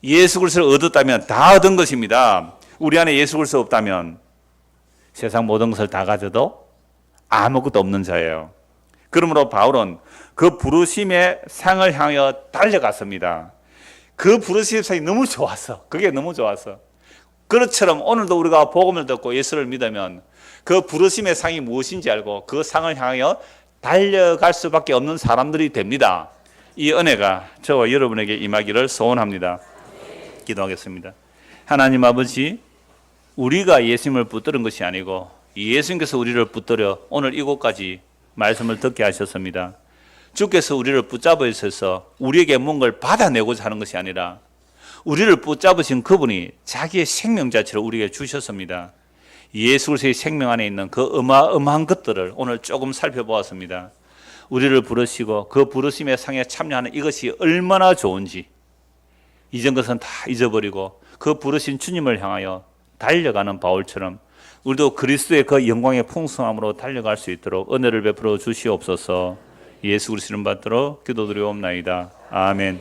예수 그리스도를 얻었다면 다 얻은 것입니다. 우리 안에 예수 그리스도 없다면 세상 모든 것을 다 가져도 아무것도 없는 자예요. 그러므로 바울은 그 부르심의 상을 향하여 달려갔습니다. 그 부르심의 상이 너무 좋았어. 그게 너무 좋았어. 그것처럼 오늘도 우리가 복음을 듣고 예수를 믿으면 그 부르심의 상이 무엇인지 알고 그 상을 향하여 달려갈 수밖에 없는 사람들이 됩니다. 이 은혜가 저와 여러분에게 임하기를 소원합니다. 기도하겠습니다. 하나님 아버지, 우리가 예수님을 붙들은 것이 아니고 예수님께서 우리를 붙들어 오늘 이곳까지 말씀을 듣게 하셨습니다. 주께서 우리를 붙잡아 주셔서 우리에게 뭔가를 받아내고자 하는 것이 아니라 우리를 붙잡으신 그분이 자기의 생명 자체를 우리에게 주셨습니다. 예수 그리스도의 생명 안에 있는 그 어마어마한 것들을 오늘 조금 살펴보았습니다. 우리를 부르시고 그 부르심의 상에 참여하는 이것이 얼마나 좋은지 이전 것은 다 잊어버리고 그 부르신 주님을 향하여 달려가는 바울처럼 우리도 그리스도의 그 영광의 풍성함으로 달려갈 수 있도록 은혜를 베풀어 주시옵소서. 예수 그리스도 이름 받들어 기도드리옵나이다. 아멘.